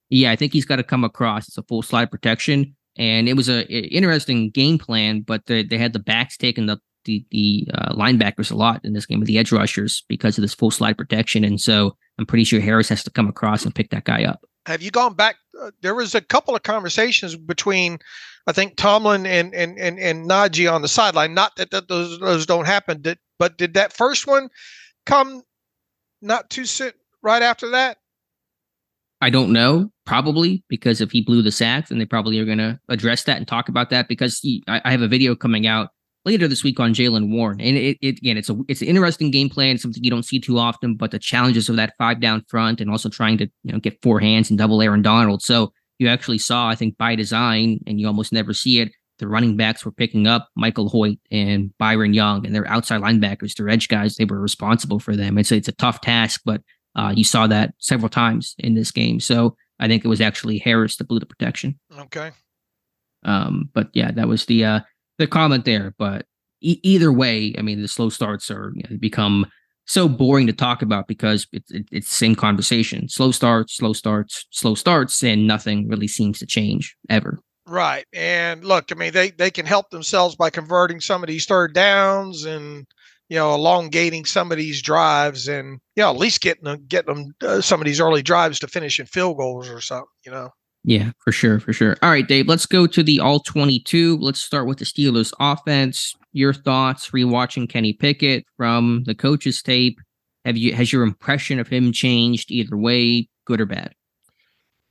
Yeah, I think he's got to come across. It's a full slide protection, and it was a interesting game plan, but they had the backs taking the linebackers a lot in this game with the edge rushers because of this full slide protection, and so I'm pretty sure Harris has to come across and pick that guy up. Have you gone back? There was a couple of conversations between, I think, Tomlin and Najee on the sideline. Not that those don't happen, but did that first one come not too soon right after that? I don't know. Probably because if he blew the sack, then they probably are going to address that and talk about that. Because I have a video coming out later this week on Jaylen Warren, and it's an interesting game plan, something you don't see too often. But the challenges of that 5 down front, and also trying to get 4 hands and double Aaron Donald. So you actually saw, I think, by design, and you almost never see it, the running backs were picking up Michael Hoyt and Byron Young, and their outside linebackers, their edge guys. They were responsible for them. It's a tough task, but you saw that several times in this game. So I think it was actually Harris that blew the protection. Okay. But yeah, that was the comment there. But either way, I mean, the slow starts are become so boring to talk about because it's the same conversation. Slow starts, and nothing really seems to change ever. Right. And look, I mean, they can help themselves by converting some of these third downs and elongating some of these drives, and at least getting them some of these early drives to finish in field goals or something. Yeah, for sure. All right, Dave, let's go to the All-22. Let's start with the Steelers offense. Your thoughts rewatching Kenny Pickett from the coach's tape. Has your impression of him changed either way, good or bad?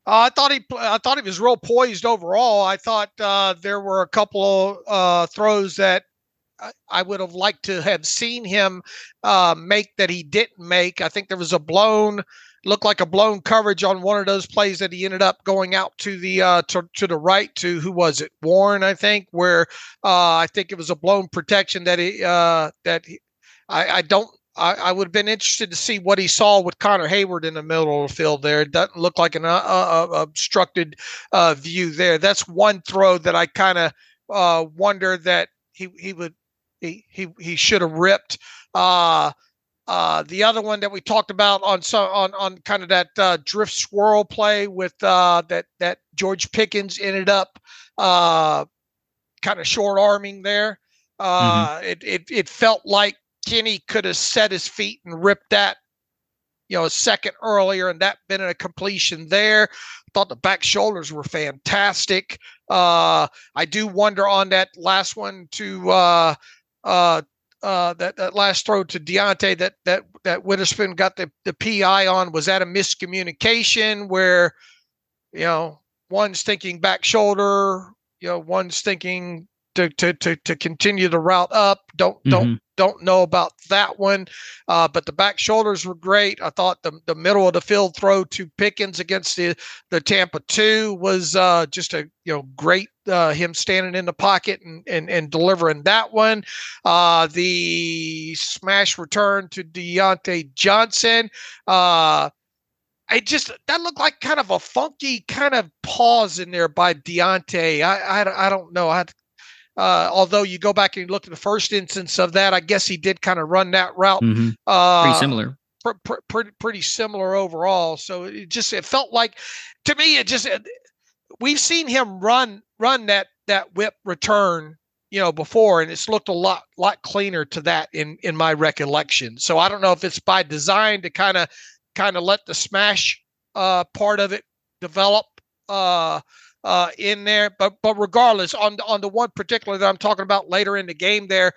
I thought he was real poised overall. I thought there were a couple of throws that I would have liked to have seen him make that he didn't make. I think there was a blown looked like a blown coverage on one of those plays that he ended up going out to the to the right to, who was it, Warren, I think, where I think it was a blown protection that I would have been interested to see what he saw with Connor Hayward in the middle of the field there. It doesn't look like an obstructed view there. That's one throw that I kind of wonder that he should have ripped. The other one that we talked about on kind of that drift swirl play with that George Pickens ended up kind of short arming there. It felt like Kenny could have set his feet and ripped that, a second earlier, and that been a completion there. Thought the back shoulders were fantastic. I do wonder on that last one to that last throw to Deontay that Witherspoon got the PI on. Was that a miscommunication where, one's thinking back shoulder, one's thinking to continue the route up. Don't know about that one, but the back shoulders were great. I thought the middle of the field throw to Pickens against the Tampa 2 was just a great, him standing in the pocket and delivering that one. The smash return to Deontay Johnson. That looked like kind of a funky kind of pause in there by Deontay. I don't know. Although you go back and you look at the first instance of that, I guess he did kind of run that route. Pretty similar. Pretty similar overall. So it felt like, to me, we've seen him run that whip return, before, and it's looked a lot cleaner to that in my recollection. So I don't know if it's by design to kind of let the smash part of it develop in there, but regardless, on the one particular that I'm talking about later in the game there,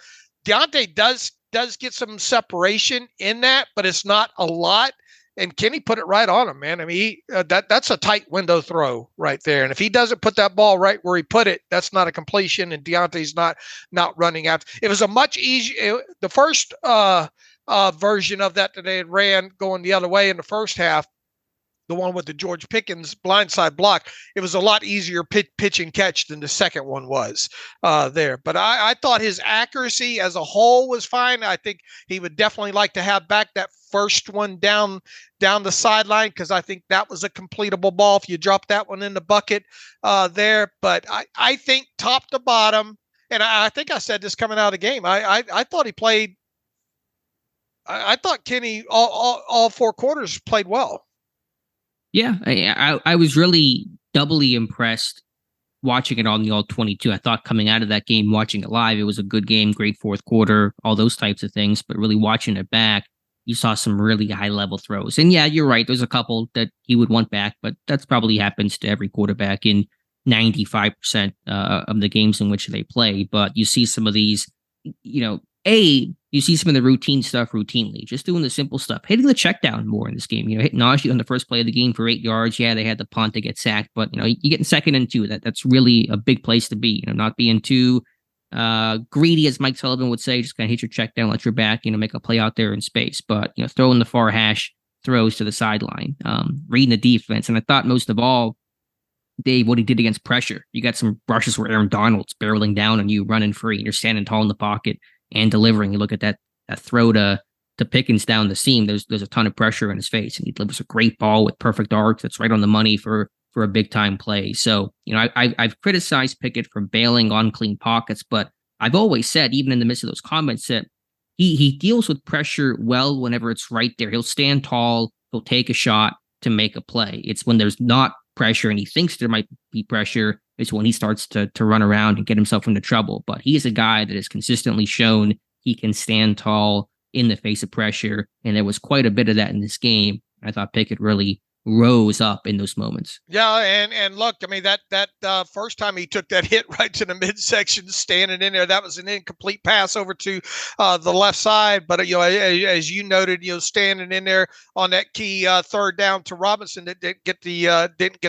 Deontay does get some separation in that, but it's not a lot. And Kenny put it right on him, man. I mean, that's a tight window throw right there. And if he doesn't put that ball right where he put it, that's not a completion. And Deontay's not running out. It was a much easier. The first version of that they had ran going the other way in the first half, the one with the George Pickens blindside block, it was a lot easier pitch and catch than the second one was there. But I thought his accuracy as a whole was fine. I think he would definitely like to have back that first one down the sideline, because I think that was a completable ball if you drop that one in the bucket there. But I think top to bottom, and I think I said this coming out of the game, I thought he played. I thought Kenny all four quarters played well. Yeah, I was really doubly impressed watching it on the All-22. I thought coming out of that game, watching it live, it was a good game, great fourth quarter, all those types of things. But really watching it back, you saw some really high-level throws. And yeah, you're right. There's a couple that he would want back, but that's probably happens to every quarterback in 95% of the games in which they play. But you see some of these, you see some of the routine stuff routinely, just doing the simple stuff, hitting the check down more in this game, hitting Najee on the first play of the game for 8 yards. Yeah, they had the punt to get sacked, but you get in 2nd and 2. That's really a big place to be, not being too greedy, as Mike Sullivan would say, just kind of hit your check down, let your back, make a play out there in space, but, throwing the far hash throws to the sideline, reading the defense. And I thought most of all, Dave, what he did against pressure. You got some rushes where Aaron Donald's barreling down on you, running free, and you're standing tall in the pocket and delivering. You look at that throw to Pickens down the seam. There's a ton of pressure in his face, and he delivers a great ball with perfect arc that's right on the money for a big time play. So I've criticized Pickett for bailing on clean pockets, but I've always said, even in the midst of those comments, that he deals with pressure well whenever it's right there. He'll stand tall, he'll take a shot to make a play. It's when there's not pressure and he thinks there might be pressure, is when he starts to run around and get himself into trouble. But he is a guy that has consistently shown he can stand tall in the face of pressure, and there was quite a bit of that in this game. I thought Pickett really rose up in those moments. Yeah, and look, I mean, that first time he took that hit right to the midsection, standing in there, that was an incomplete pass over to the left side. But as you noted, standing in there on that key third down to Robinson that didn't get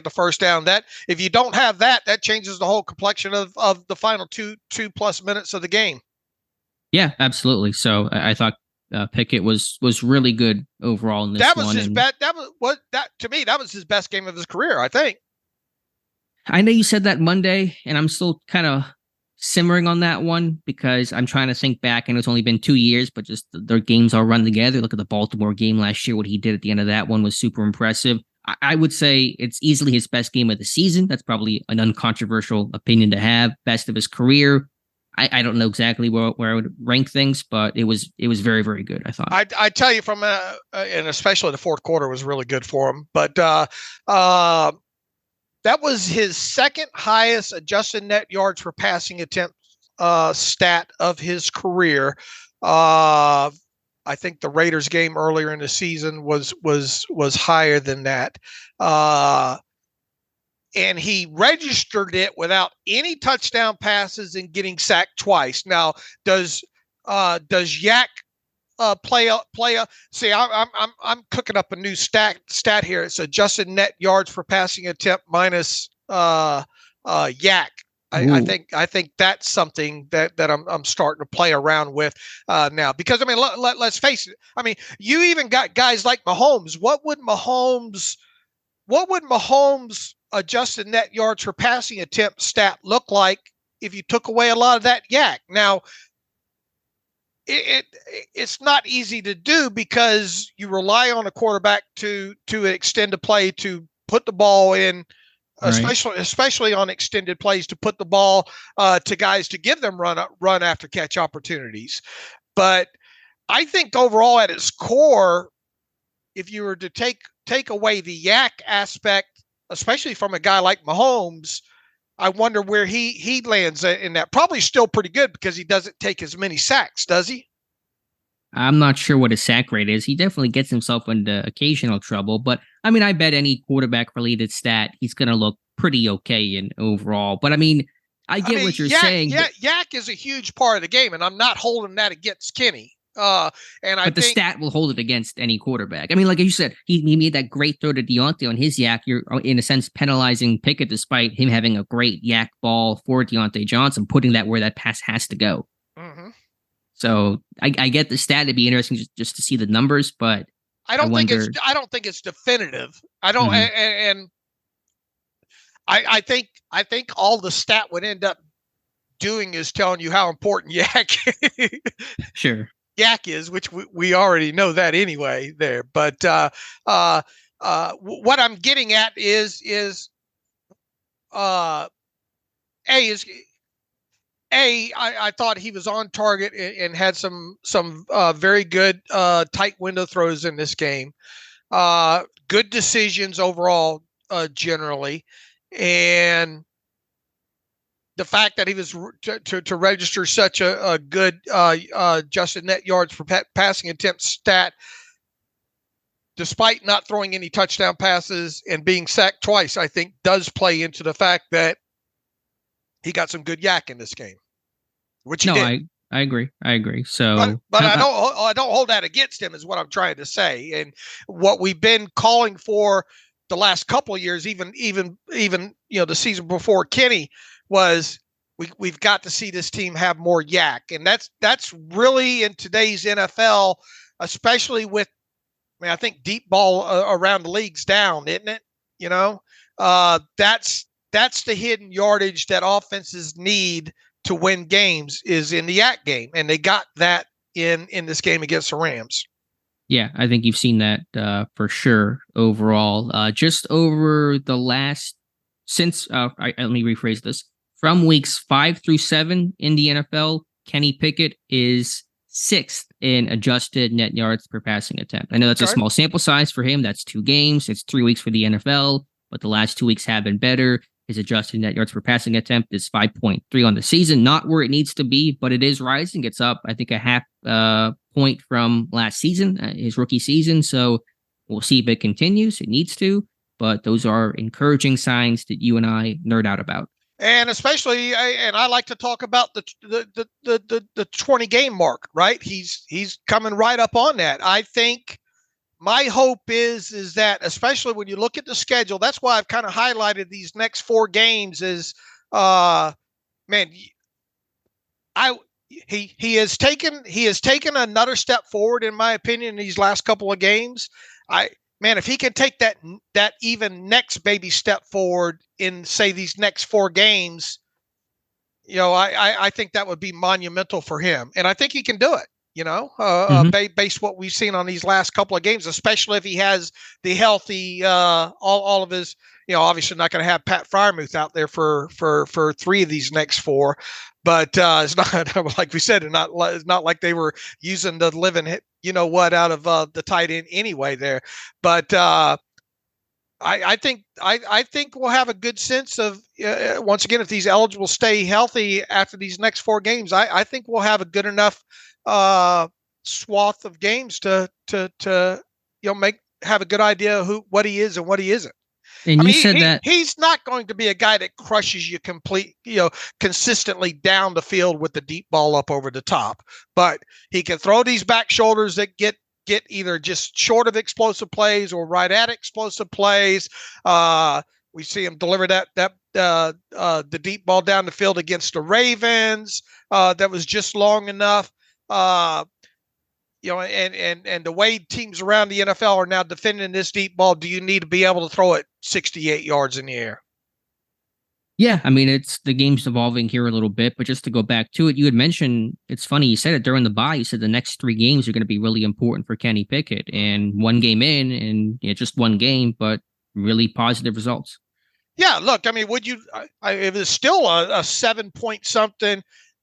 the first down. That if you don't have that changes the whole complexion of the final two plus minutes of the game. Yeah, absolutely. So I thought Pickett was really good overall in this that was one. His best. To me, that was his best game of his career, I think. I know you said that Monday, and I'm still kind of simmering on that one because I'm trying to think back, and it's only been 2 years, but just their games all run together. Look at the Baltimore game last year. What he did at the end of that one was super impressive. I would say it's easily his best game of the season. That's probably an uncontroversial opinion to have. Best of his career. I don't know exactly where I would rank things, but it was very, very good, I thought. I tell you and especially the fourth quarter was really good for him. But that was his second highest adjusted net yards per passing attempt stat of his career. I think the Raiders game earlier in the season was higher than that. And he registered it without any touchdown passes and getting sacked twice. Now, does Yak play? See, I'm cooking up a new stat here. It's adjusted net yards per passing attempt minus Yak. I think that's something that I'm starting to play around with now, because I mean, let's face it. I mean, you even got guys like Mahomes. What would Mahomes adjusted net yards per passing attempt stat look like if you took away a lot of that Yak? Now, it's not easy to do because you rely on a quarterback to extend a play, to put the ball in, especially on extended plays, to put the ball to guys to give them run after catch opportunities. But I think overall at its core, if you were to take away the Yak aspect, especially from a guy like Mahomes, I wonder where he lands in that. Probably still pretty good because he doesn't take as many sacks, does he? I'm not sure what his sack rate is. He definitely gets himself into occasional trouble, but I mean, I bet any quarterback related stat, he's going to look pretty okay in overall. But I mean, I get what you're saying. Yeah, Yak is a huge part of the game, and I'm not holding that against Kenny. But the stat will hold it against any quarterback. I mean, like you said, he made that great throw to Deontay on his Yak. You're, in a sense, penalizing Pickett despite him having a great Yak ball for Deontay Johnson, putting that where that pass has to go. Mm-hmm. So I get the stat. It'd be interesting just to see the numbers, but I don't think it's definitive. I don't, and I think all the stat would end up doing is telling you how important Yak sure Yak is, which we already know that anyway there. But what I'm getting at is I thought he was on target and had some very good tight window throws in this game. Good decisions overall, generally, and the fact that he was to register such a good adjusted net yards per passing attempt stat, despite not throwing any touchdown passes and being sacked twice, I think does play into the fact that he got some good Yak in this game. Which he did. I agree. So, but I don't hold that against him, is what I'm trying to say. And what we've been calling for the last couple of years, even the season before Kenny, was we've got to see this team have more Yak, and that's really in today's NFL, especially with, I think deep ball around the league's down, isn't it? That's the hidden yardage that offenses need to win games, is in the Yak game, and they got that in this game against the Rams. Yeah, I think you've seen that for sure overall. Just over the last, let me rephrase this, from weeks 5 through 7 in the NFL, Kenny Pickett is 6th in adjusted net yards per passing attempt. I know that's a small sample size for him. That's 2 games. It's 3 weeks for the NFL, but the last 2 weeks have been better. His adjusted net yards per passing attempt is 5.3 on the season. Not where it needs to be, but it is rising. It's up, I think, a half point from last season, his rookie season. So we'll see if it continues. It needs to, but those are encouraging signs that you and I nerd out about. And especially, I like to talk about the 20 game mark, right? He's coming right up on that. I think my hope is that, especially when you look at the schedule, that's why I've kind of highlighted these next 4 games is, he has taken another step forward, in my opinion, in these last couple of games. If he can take that even next baby step forward in, say, these next 4 games, I think that would be monumental for him, and I think he can do it. Based what we've seen on these last couple of games, especially if he has the healthy, all of his, obviously not going to have Pat Freiermuth out there for 3 of these next 4, but it's not like we said, it's not like they were using the living out of the tight end anyway there, but I think we'll have a good sense of once again, if these eligibles stay healthy after these next 4 games, I think we'll have a good enough swath of games to have a good idea of what he is and what he isn't. And you said that he's not going to be a guy that crushes you consistently down the field with the deep ball up over the top, but he can throw these back shoulders that get either just short of explosive plays or right at explosive plays. We see him deliver the deep ball down the field against the Ravens. That was just long enough. And the way teams around the NFL are now defending this deep ball, do you need to be able to throw it 68 yards in the air? Yeah, I mean, the game's evolving here a little bit, but just to go back to it, you had mentioned, it's funny, you said it during the bye, you said the next 3 games are going to be really important for Kenny Pickett, and 1 game in, and just 1 game, but really positive results. Yeah, look, I mean, it was still a 7-point something.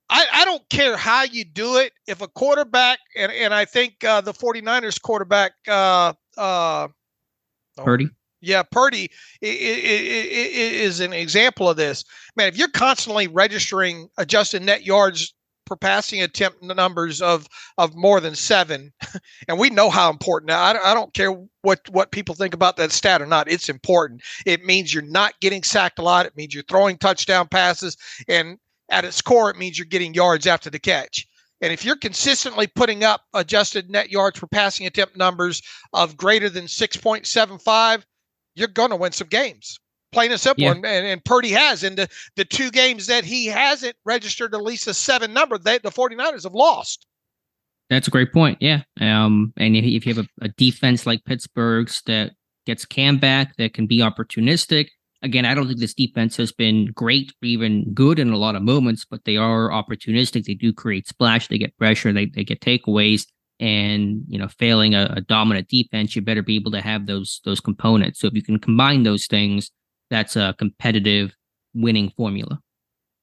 I don't care how you do it. If a quarterback, and I think the 49ers quarterback, Purdy. Yeah, Purdy is an example of this. Man, if you're constantly registering adjusted net yards per passing attempt numbers of more than 7, and we know how important that. I don't care what people think about that stat or not. It's important. It means you're not getting sacked a lot. It means you're throwing touchdown passes, and at its core, it means you're getting yards after the catch. And if you're consistently putting up adjusted net yards per passing attempt numbers of greater than 6.75, you're going to win some games. Plain and simple. Yeah. And Purdy has. In the 2 games that he hasn't registered at least a 7 number, the 49ers have lost. That's a great point. Yeah. And if you have a defense like Pittsburgh's that gets Cam back, that can be opportunistic. Again, I don't think this defense has been great or even good in a lot of moments, but they are opportunistic. They do create splash. They get pressure. They get takeaways. And, failing a dominant defense, you better be able to have those components. So if you can combine those things, that's a competitive winning formula.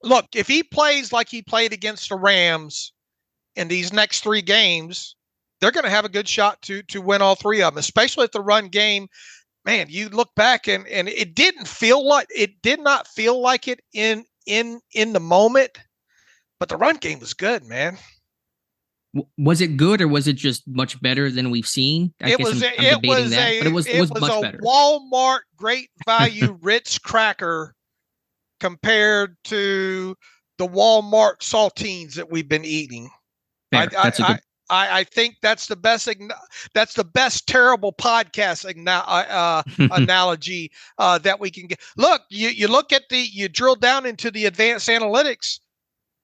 Look, if he plays like he played against the Rams in these next 3 games, they're going to have a good shot to win all 3 of them, especially if the run game. Man, you look back and it did not feel like it in the moment, but the run game was good, man. Was it good, or was it just much better than we've seen? It was a Walmart great value Ritz cracker compared to the Walmart saltines that we've been eating. I think that's the best terrible podcast analogy that we can get. Look, you look at you drill down into the advanced analytics.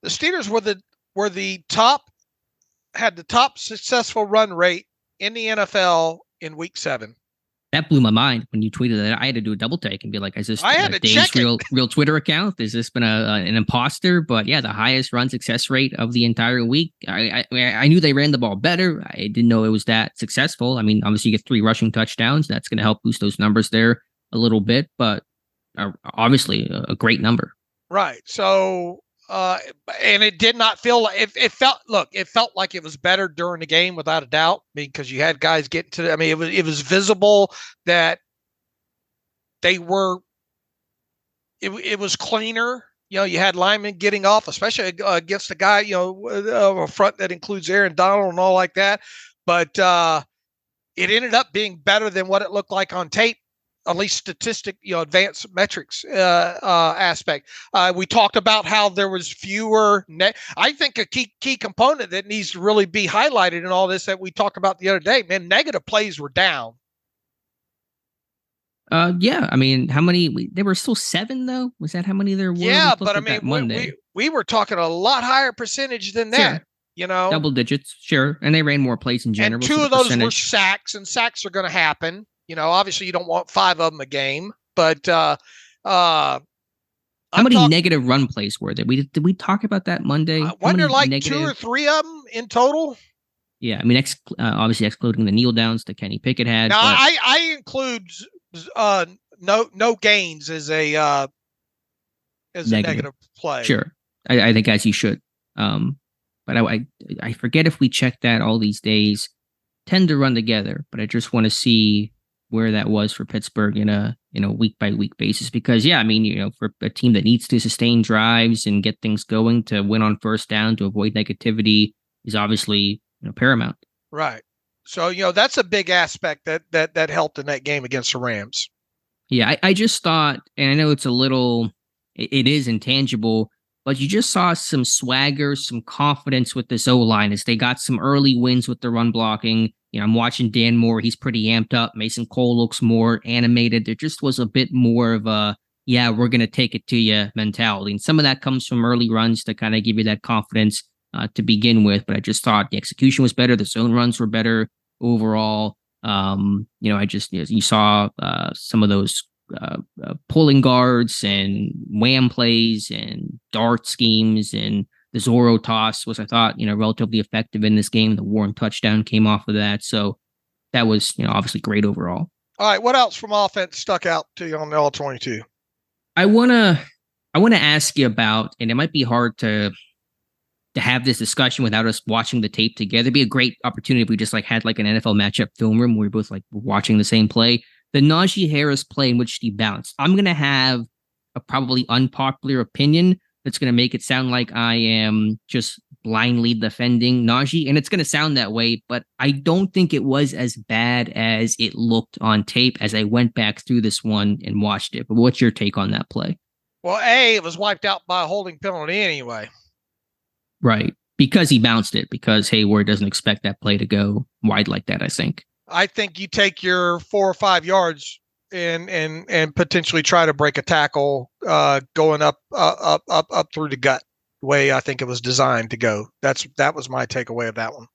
The Steelers had the top successful run rate in the NFL in week 7. That blew my mind when you tweeted that. I had to do a double take and be like, is this Dave's real Twitter account? Has this been an imposter? But yeah, the highest run success rate of the entire week. I knew they ran the ball better. I didn't know it was that successful. I mean, obviously you get 3 rushing touchdowns. That's going to help boost those numbers there a little bit, but obviously a great number. Right. So, and it did not feel like it felt like it was better during the game without a doubt, because you had guys getting to, I mean, it was visible that they were, it was cleaner. You had linemen getting off, especially against a guy, a front that includes Aaron Donald and all like that. But it ended up being better than what it looked like on tape. At least advanced metrics aspect. We talked about how there was fewer. I think a key component that needs to really be highlighted in all this that we talked about the other day, man, negative plays were down. Yeah, I mean, how many? There were still 7 though. Was that how many there were? Yeah, but I mean, we were talking a lot higher percentage than that. Sure. You know, double digits, sure, and they ran more plays in general. And two of those were sacks, and sacks are going to happen. You know, obviously you don't want 5 of them a game, but how many negative run plays were there? Did we talk about that Monday? Wasn't there like 2 or 3 of them in total? Yeah, I mean, obviously excluding the kneel downs that Kenny Pickett had. Now, I include no gains as a negative play. Sure, I think as you should. But I forget if we checked that all these days. Tend to run together, but I just want to see where that was for Pittsburgh in a week by week basis, because I mean, for a team that needs to sustain drives and get things going to win on first down to avoid negativity is obviously paramount. Right. So that's a big aspect that helped in that game against the Rams. Yeah, I just thought, and I know it is intangible, but you just saw some swagger, some confidence with this O-line as they got some early wins with the run blocking. I'm watching Dan Moore. He's pretty amped up. Mason Cole looks more animated. There just was a bit more of a, we're going to take it to you mentality. And some of that comes from early runs to kind of give you that confidence to begin with. But I just thought the execution was better. The zone runs were better overall. You saw some of those pulling guards and wham plays and dart schemes, and the Zorro toss was, I thought, relatively effective in this game. The Warren touchdown came off of that. So that was, obviously great overall. All right. What else from offense stuck out to you on the All-22? I want to ask you about, and it might be hard to have this discussion without us watching the tape together. It'd be a great opportunity if we just had an NFL matchup film room where we're both watching the same play. The Najee Harris play in which he bounced. I'm going to have a probably unpopular opinion that's going to make it sound like I am just blindly defending Najee, and it's going to sound that way, but I don't think it was as bad as it looked on tape as I went back through this one and watched it. But what's your take on that play? Well, it was wiped out by a holding penalty anyway. Right, because he bounced it, because Hayward doesn't expect that play to go wide like that, I think. I think you take your 4 or 5 yards and potentially try to break a tackle going up through the gut, the way I think it was designed to go. That was my takeaway of that one.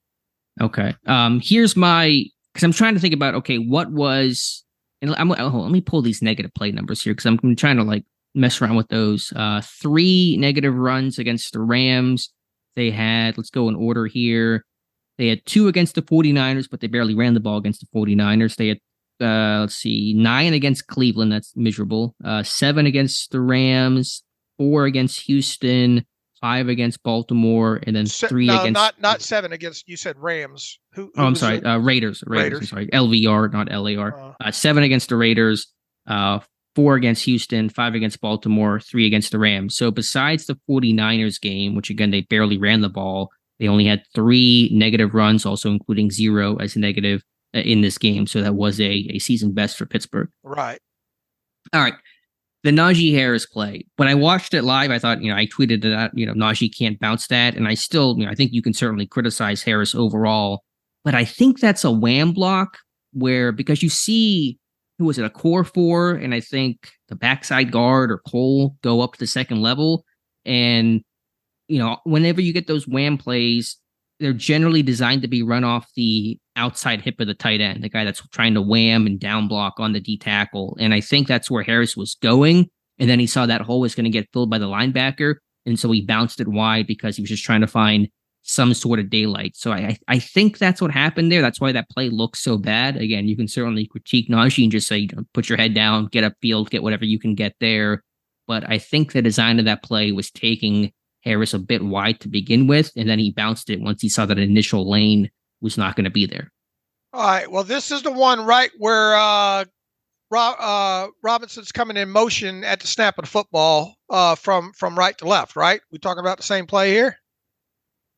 Okay. Here's because I'm trying to think about, what was, and let me pull these negative play numbers here, because I'm trying to mess around with those. 3 negative runs against the Rams. They had, let's go in order here. They had 2 against the 49ers, but they barely ran the ball against the 49ers. They had, 9 against Cleveland. That's miserable. 7 against the Rams, 4 against Houston, 5 against Baltimore, and then 3 against... not 7 against, you said Rams. I'm sorry, Raiders. I'm sorry, LVR, not LAR. 7 against the Raiders, 4 against Houston, 5 against Baltimore, 3 against the Rams. So besides the 49ers game, which again, they barely ran the ball, they only had 3 negative runs, also including 0 as a negative in this game. So that was a season best for Pittsburgh. Right. All right. The Najee Harris play. When I watched it live, I thought, I tweeted that, Najee can't bounce that. And I still, I think you can certainly criticize Harris overall, but I think that's a wham block because you see, who was it, a core 4, and I think the backside guard or Cole go up to the second level. And whenever you get those wham plays, they're generally designed to be run off the outside hip of the tight end, the guy that's trying to wham and down block on the D tackle. And I think that's where Harris was going. And then he saw that hole was going to get filled by the linebacker. And so he bounced it wide because he was just trying to find some sort of daylight. So I think that's what happened there. That's why that play looks so bad. Again, you can certainly critique Najee and just say, put your head down, get upfield, get whatever you can get there. But I think the design of that play was taking Harris a bit wide to begin with, and then he bounced it once he saw that initial lane was not going to be there. All right. Well, this is the one right where Robinson's coming in motion at the snap of the football from right to left, right? We talking about the same play here?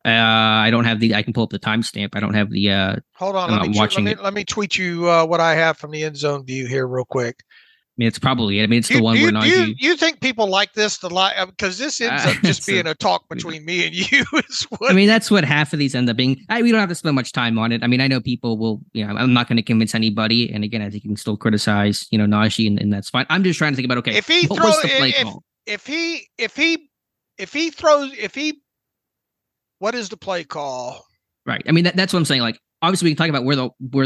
I don't have I can pull up the timestamp. I don't have the hold on, let me tweet you what I have from the end zone view here real quick. I mean, it's probably it. I mean, it's the one where Najee... You think people like this because this ends up just being a talk between me and you? I mean, that's what half of these end up being. We don't have to spend much time on it. I mean, I know people will, I'm not going to convince anybody. And again, I think you can still criticize, Najee, and that's fine. I'm just trying to think about, if he what is the play call? Right. I mean, that's what I'm saying. Like, obviously, we can talk about where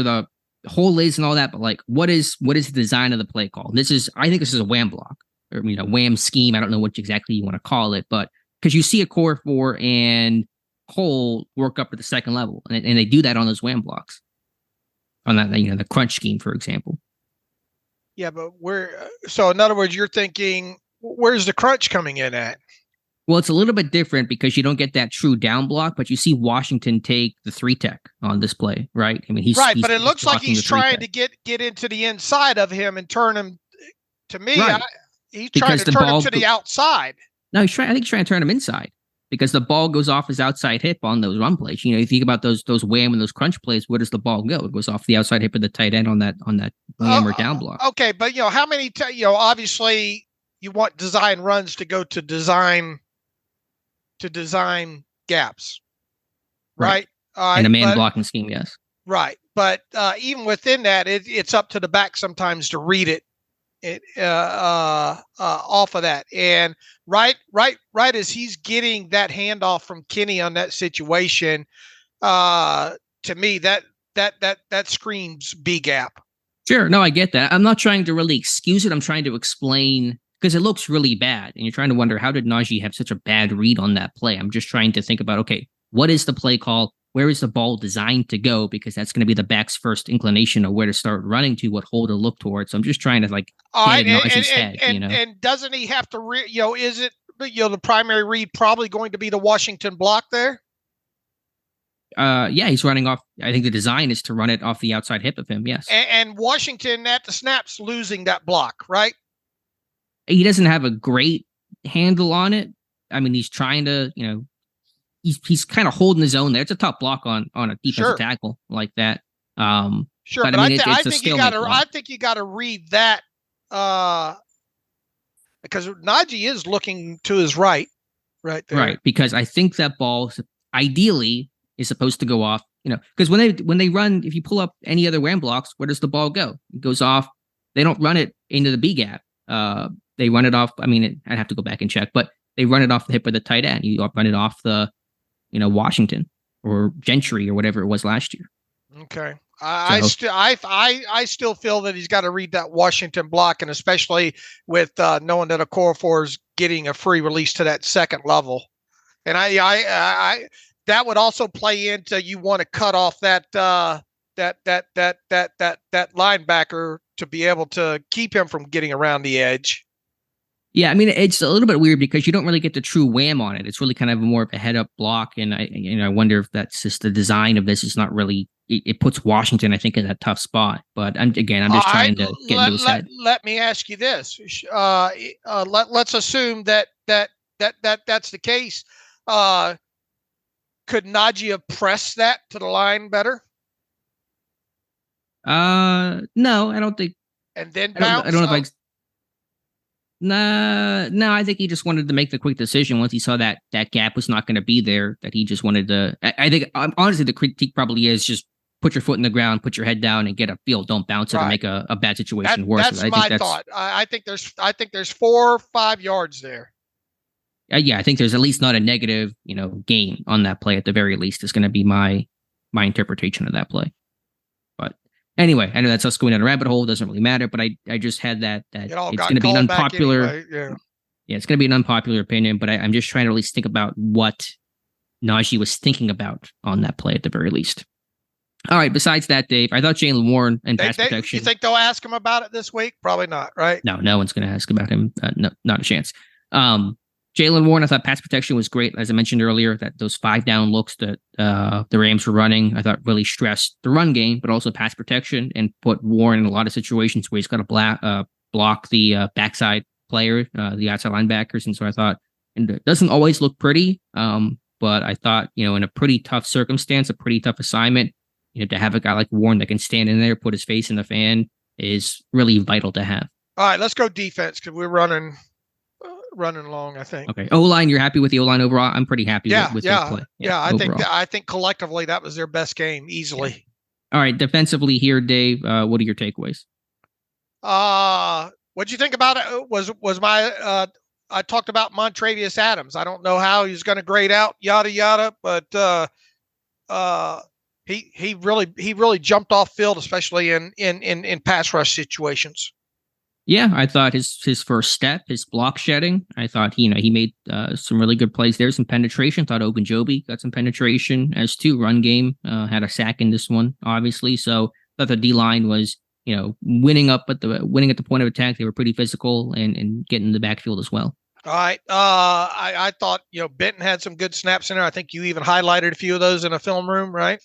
the hole is and all that, but like, what is the design of the play call? I think this is a wham block or wham scheme. I don't know what exactly you want to call it, but because you see a core 4 and hole work up at the second level, and they do that on those wham blocks, on that the crunch scheme, for example. Yeah, but so in other words, you're thinking, where's the crunch coming in at? Well, it's a little bit different because you don't get that true down block, but you see Washington take the 3-tech on this play, right? I mean, he's but it looks like he's trying to get into the inside of him and turn him. To me, right. He's trying to turn him to the outside. No, I think he's trying to turn him inside because the ball goes off his outside hip on those run plays. You think about those wham and those crunch plays. Where does the ball go? It goes off the outside hip of the tight end on that wham or down block. Okay, but how many? Obviously, you want design runs to go to design gaps, right? And a man blocking scheme, yes. Right, but even within that, it's up to the back sometimes to read it off of that. And right as he's getting that handoff from Kenny on that situation, to me that screams B gap. Sure, no, I get that. I'm not trying to really excuse it. I'm trying to explain. Because it looks really bad, and you're trying to wonder, how did Najee have such a bad read on that play? I'm just trying to think about, okay, what is the play call? Where is the ball designed to go? Because that's going to be the back's first inclination of where to start running to, what hole to look towards. So I'm just trying to get in Najee's head. And doesn't he have to, is it, the primary read probably going to be the Washington block there? Yeah, he's running off. I think the design is to run it off the outside hip of him, yes. And Washington at the snap's losing that block, right? He doesn't have a great handle on it. I mean, he's trying to, he's kind of holding his own there. It's a tough block on a defensive tackle like that. Sure, but I think you got to read that because Najee is looking to his right there. Right, because I think that ball ideally is supposed to go off. Because when they run, if you pull up any other wham blocks, where does the ball go? It goes off. They don't run it into the B gap. They run it off. I mean, I'd have to go back and check, but they run it off the hip of the tight end. You run it off the, Washington or Gentry or whatever it was last year. Okay. I still feel that he's got to read that Washington block, and especially with knowing that a core 4 is getting a free release to that second level. And I that would also play into, you want to cut off that linebacker to be able to keep him from getting around the edge. Yeah, I mean, it's a little bit weird because you don't really get the true wham on it. It's really kind of more of a head up block, and I wonder if that's just the design of this is not really. It puts Washington, I think, in that tough spot. But I'm just trying to get into his head. Let me ask you this: let's assume that's the case. Could Najee have pressed that to the line better? No, I don't think. And then bounce? I don't know if No, I think he just wanted to make the quick decision once he saw that gap was not going to be there, that he just wanted to. I think, honestly, the critique probably is just put your foot in the ground, put your head down, and get a feel. Don't bounce it and make a bad situation worse. That's my thought. I think there's 4 or 5 yards there. Yeah, I think there's at least not a negative, gain on that play at the very least. Is going to be my interpretation of that play. But anyway, I know that's us going down a rabbit hole. It doesn't really matter. But I just had that it's going to be an unpopular. Anyway, yeah, it's going to be an unpopular opinion. But I'm just trying to at least think about what Najee was thinking about on that play at the very least. All right. Besides that, Dave, I thought Jaylen Warren and pass protection. You think they'll ask him about it this week? Probably not, right? No one's going to ask about him. No, not a chance. Jaylen Warren, I thought pass protection was great. As I mentioned earlier, that those 5 down looks that the Rams were running, I thought really stressed the run game, but also pass protection, and put Warren in a lot of situations where he's got to block the backside player, the outside linebackers. And so I thought, and it doesn't always look pretty, but I thought, in a pretty tough circumstance, a pretty tough assignment, to have a guy like Warren that can stand in there, put his face in the fan is really vital to have. All right, let's go defense because we're running long, I think. Okay. O-line, you're happy with the O-line overall? I'm pretty happy with their play. Yeah, I think collectively that was their best game, easily. Yeah. All right, defensively here, Dave, what are your takeaways? What'd you think about it? Was my I talked about Montravius Adams. I don't know how he's going to grade out, yada yada, but he really jumped off field, especially in pass rush situations. Yeah, I thought his first step, his block shedding, I thought he made some really good plays there, some penetration. Thought Ogunjobi got some penetration as too. Run game had a sack in this one, obviously. So thought the D line was winning at the point of attack. They were pretty physical and getting in the backfield as well. All right, I thought Benton had some good snaps in there. I think you even highlighted a few of those in a film room, right?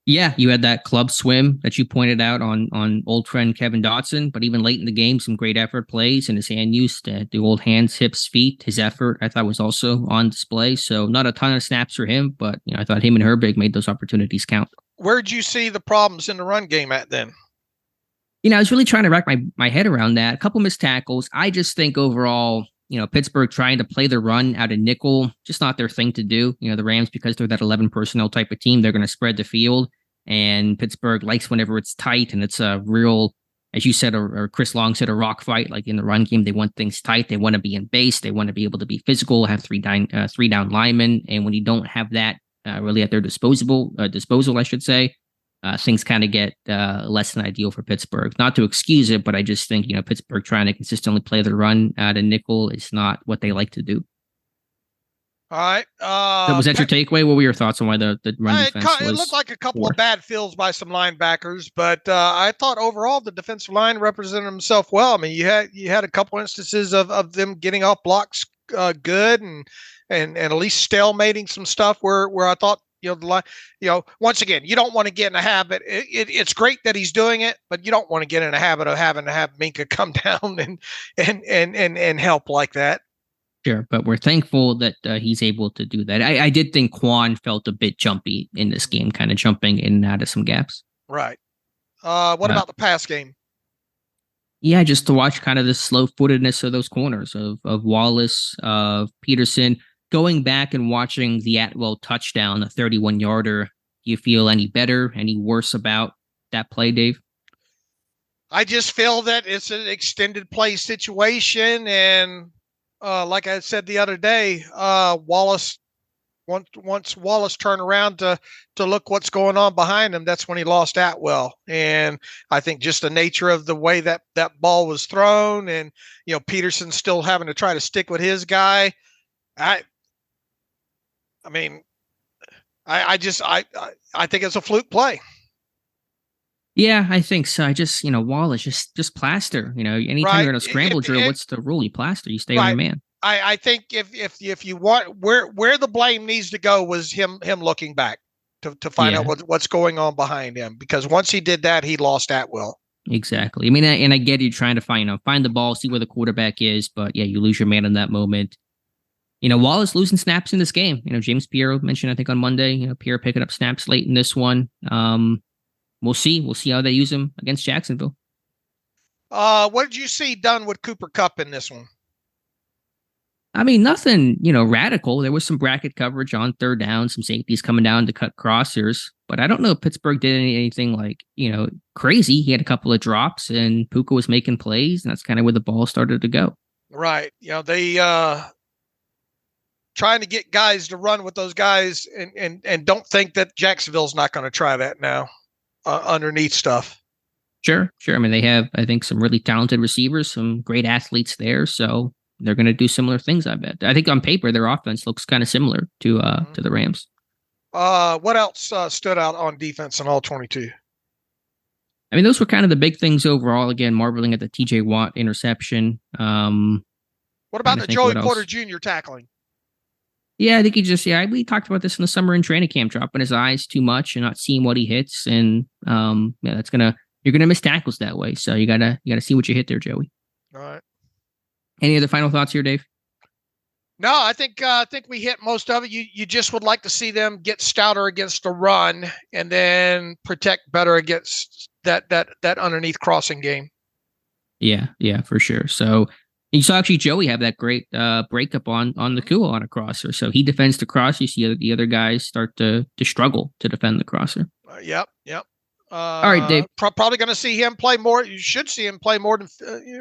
Yeah, you had that club swim that you pointed out on old friend Kevin Dotson, but even late in the game, some great effort plays and his hand use to do old hands, hips, feet. His effort, I thought, was also on display. So not a ton of snaps for him, but I thought him and Herbig made those opportunities count. Where'd you see the problems in the run game at then? I was really trying to rack my head around that. A couple missed tackles. I just think overall, Pittsburgh trying to play the run out of nickel, just not their thing to do. The Rams, because they're that 11 personnel type of team, they're going to spread the field. And Pittsburgh likes whenever it's tight and it's a real, as you said, or Chris Long said, a rock fight. Like in the run game, they want things tight. They want to be in base. They want to be able to be physical, have three down linemen. And when you don't have that really at their disposal, I should say, things kind of get less than ideal for Pittsburgh. Not to excuse it, but I just think, Pittsburgh trying to consistently play the run out of nickel is not what they like to do. All right. Was that your takeaway? What were your thoughts on why the run defense was? It looked like a couple of bad fills by some linebackers, but I thought overall the defensive line represented himself well. I mean, you had a couple instances of them getting off blocks good and at least stalemating some stuff where I thought the line, once again, you don't want to get in a habit. It's great that he's doing it, but you don't want to get in a habit of having to have Minka come down and help like that. Sure, but we're thankful that he's able to do that. I did think Quan felt a bit jumpy in this game, kind of jumping in and out of some gaps. Right. What about the pass game? Yeah, just to watch kind of the slow-footedness of those corners of Wallace, of Peterson. Going back and watching the Atwell touchdown, the 31-yarder, do you feel any better, any worse about that play, Dave? I just feel that it's an extended play situation, and like I said the other day, Wallace, once Wallace turned around to look what's going on behind him, that's when he lost Atwell. And I think just the nature of the way that ball was thrown, and Peterson still having to try to stick with his guy. I think it's a fluke play. Yeah, I think so. I just, Wallace, just plaster. Anytime you're in a scramble drill, what's the rule? You plaster, you stay on your man. I think if you want, where the blame needs to go was him looking back to find out what's going on behind him, because once he did that, he lost Atwell. Exactly. I mean, and I get you trying to find the ball, see where the quarterback is, but yeah, you lose your man in that moment. Wallace losing snaps in this game. James Pierre mentioned, I think on Monday, Pierre picking up snaps late in this one. We'll see. We'll see how they use him against Jacksonville. What did you see done with Cooper Kupp in this one? I mean, nothing, radical. There was some bracket coverage on third down, some safeties coming down to cut crossers, but I don't know if Pittsburgh did anything like, crazy. He had a couple of drops and Puka was making plays, and that's kind of where the ball started to go. Right. They trying to get guys to run with those guys and don't think that Jacksonville's not going to try that now. Underneath stuff. Sure. I mean, they have, I think, some really talented receivers, some great athletes there, so they're going to do similar things, I bet. I think on paper, their offense looks kind of similar to the Rams. What else stood out on defense in All-22? I mean, those were kind of the big things overall. Again, marveling at the TJ Watt interception. What about the Joey Porter Jr. tackling? Yeah, I think we talked about this in the summer in training camp, dropping his eyes too much and not seeing what he hits. And you're going to miss tackles that way. So you gotta see what you hit there, Joey. All right. Any other final thoughts here, Dave? No, I think we hit most of it. You just would like to see them get stouter against the run and then protect better against that underneath crossing game. Yeah, for sure. So you saw actually Joey have that great breakup on the Kua on a crosser. So he defends the cross. You see the other guys start to struggle to defend the crosser. Yep. All right, Dave. Probably going to see him play more. You should see him play more than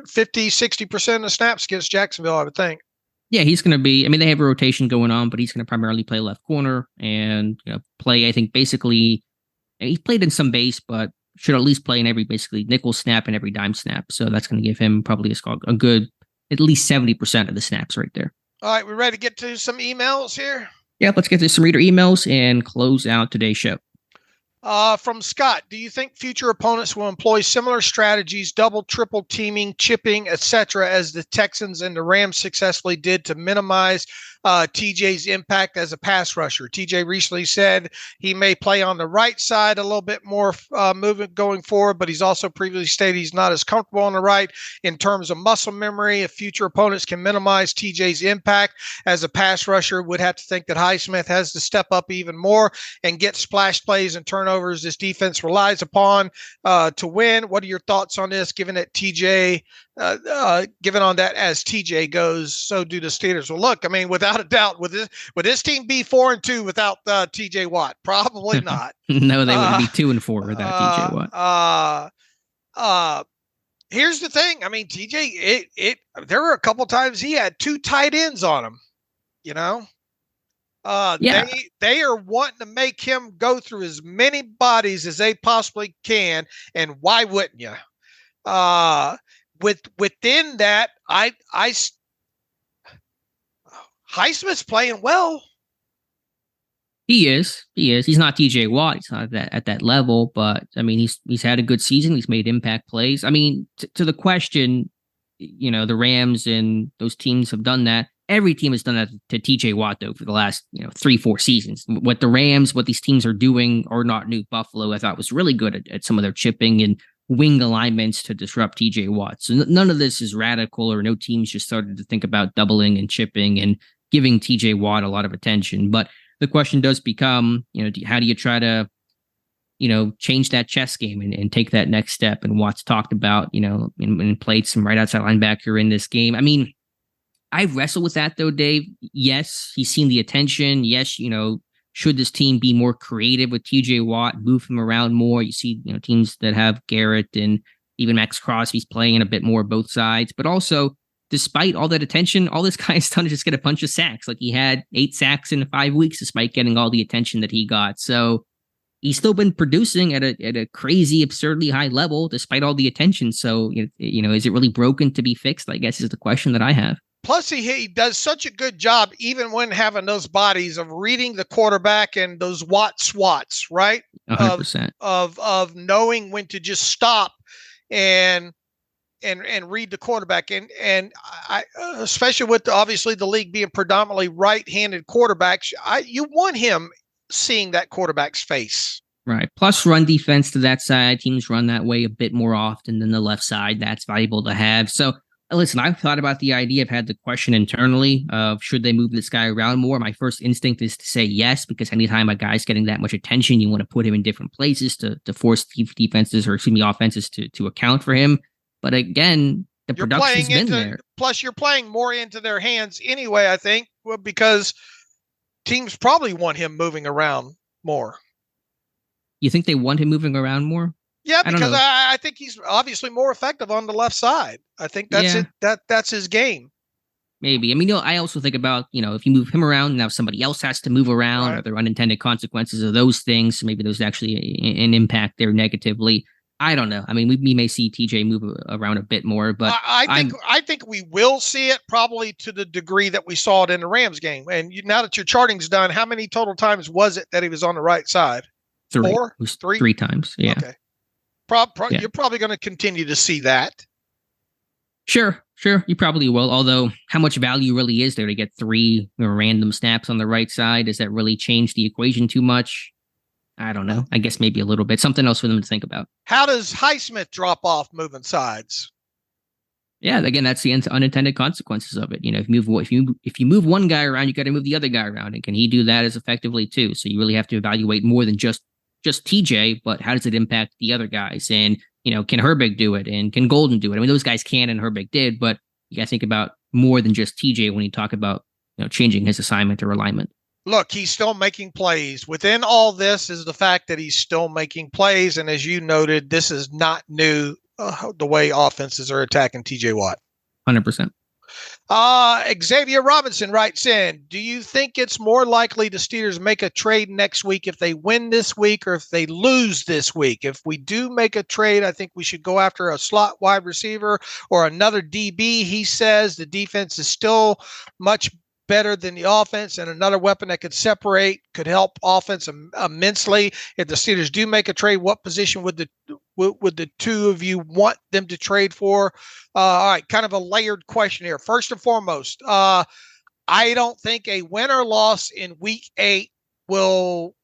50, 60% of snaps against Jacksonville, I would think. Yeah, he's going to be. I mean, they have a rotation going on, but he's going to primarily play left corner and play. I think basically he played in some base, but should at least play in every basically nickel snap and every dime snap. So that's going to give him probably a good at least 70% of the snaps right there. All right, we're ready to get to some emails here. Yeah, let's get to some reader emails and close out today's show. From Scott, do you think future opponents will employ similar strategies, double, triple teaming, chipping, etc., as the Texans and the Rams successfully did to minimize TJ's impact as a pass rusher? TJ recently said he may play on the right side a little bit more movement going forward, but he's also previously stated he's not as comfortable on the right in terms of muscle memory. If future opponents can minimize TJ's impact as a pass rusher, would have to think that Highsmith has to step up even more and get splash plays and turnovers this defense relies upon to win. What are your thoughts on this, given that TJ given on that as TJ goes, so do the Steelers? Well, look, I mean, without a doubt, would this team be 4-2 without TJ Watt? Probably not. No, they would be 2-4 without TJ Watt. Here's the thing. I mean, TJ, there were a couple times he had 2 tight ends on him. Yeah. They are wanting to make him go through as many bodies as they possibly can, and why wouldn't you? Within that, Highsmith's playing well. He is. He's not TJ Watt. He's not at that level, but I mean, he's had a good season. He's made impact plays. I mean, to the question, the Rams and those teams have done that. Every team has done that to TJ Watt, though, for the last 3-4 seasons. What these teams are doing are not new. Buffalo, I thought, was really good at some of their chipping and wing alignments to disrupt TJ Watt. So none of this is radical, or no teams just started to think about doubling and chipping and giving TJ Watt a lot of attention. But the question does become, how do you try to, change that chess game and take that next step? And Watt's talked about, and played some right outside linebacker in this game. I mean, I wrestle with that, though, Dave. Yes, he's seen the attention. Yes, should this team be more creative with TJ Watt, move him around more? You see, teams that have Garrett and even Max Crosby's playing a bit more both sides. But also, despite all that attention, all this guy's done is just get a bunch of sacks. Like, he had 8 sacks in 5 weeks, despite getting all the attention that he got. So he's still been producing at a crazy, absurdly high level, despite all the attention. So, is it really broken to be fixed? I guess is the question that I have. Plus, he does such a good job, even when having those bodies, of reading the quarterback and those Watt swats, right? 100%. Of knowing when to just stop and read the quarterback. And I, especially with obviously the league being predominantly right-handed quarterbacks, you want him seeing that quarterback's face. Right. Plus, run defense to that side. Teams run that way a bit more often than the left side. That's valuable to have. So, listen, I've thought about the idea. I've had the question internally of should they move this guy around more. My first instinct is to say yes, because anytime a guy's getting that much attention, you want to put him in different places to force offenses to account for him. But again, the production's been there. Plus, you're playing more into their hands anyway, I think, because teams probably want him moving around more. You think they want him moving around more? Yeah, because I think he's obviously more effective on the left side. I think that's it. That's his game. Maybe. I mean, I also think about, if you move him around, now somebody else has to move around. Right. Are there unintended consequences of those things? So maybe there's actually an impact there negatively. I don't know. I mean, we may see TJ move around a bit more, but I think we will see it probably to the degree that we saw it in the Rams game. And now that your charting's done, how many total times was it that he was on the right side? 3. 4? It was 3? 3 times. Yeah. Okay. You're probably going to continue to see that. Sure. You probably will. Although, how much value really is there to get 3 random snaps on the right side? Does that really change the equation too much? I don't know. I guess maybe a little bit. Something else for them to think about. How does Highsmith drop off moving sides? Yeah, again, that's the unintended consequences of it. If you move one guy around, you got to move the other guy around, and can he do that as effectively too? So you really have to evaluate more than just TJ, but how does it impact the other guys? And, can Herbig do it? And can Golden do it? I mean, those guys can, and Herbig did, but you got to think about more than just TJ when you talk about, changing his assignment or alignment. Look, he's still making plays. Within all this is the fact that he's still making plays. And as you noted, this is not new, the way offenses are attacking TJ Watt. 100%. Xavier Robinson writes in, do you think it's more likely the Steelers make a trade next week if they win this week or if they lose this week? If we do make a trade, I think we should go after a slot wide receiver or another DB. He says the defense is still much better than the offense, and another weapon that could separate could help offense immensely. If the Steelers do make a trade, what position would the two of you want them to trade for? All right, kind of a layered question here. First and foremost, I don't think a win or loss in week 8 will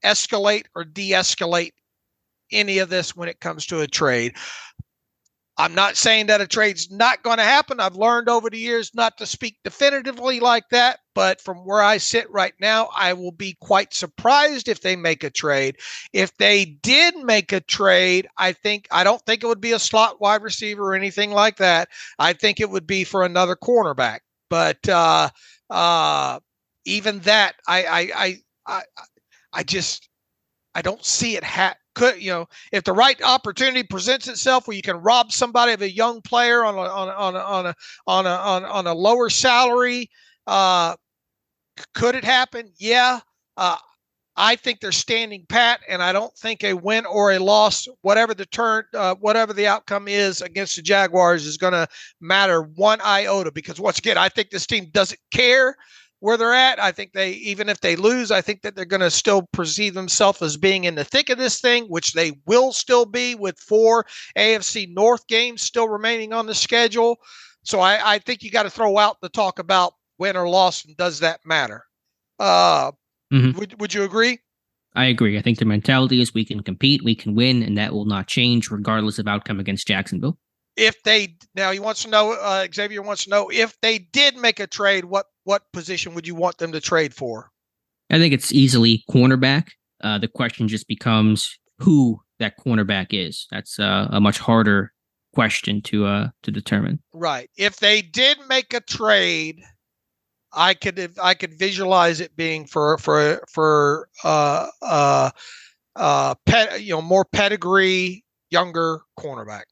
escalate or de-escalate any of this when it comes to a trade. I'm not saying that a trade's not going to happen. I've learned over the years not to speak definitively like that, but from where I sit right now, I will be quite surprised if they make a trade. If they did make a trade, I don't think it would be a slot wide receiver or anything like that. I think it would be for another cornerback. But even that, I don't see it if the right opportunity presents itself where you can rob somebody of a young player on a lower salary, could it happen? Yeah. I think they're standing pat, and I don't think a win or a loss, whatever the outcome is against the Jaguars, is going to matter one iota. Because once again, I think this team doesn't care where they're at. I think even if they lose, I think that they're going to still perceive themselves as being in the thick of this thing, which they will still be with 4 AFC North games still remaining on the schedule. So I think you got to throw out the talk about win or loss, and does that matter? Would you agree? I agree. I think the mentality is we can compete, we can win, and that will not change regardless of outcome against Jacksonville. Xavier wants to know if they did make a trade, what position would you want them to trade for? I think it's easily cornerback. The question just becomes who that cornerback is. That's a much harder question to determine. Right. If they did make a trade, I could visualize it being for more pedigree, younger cornerback.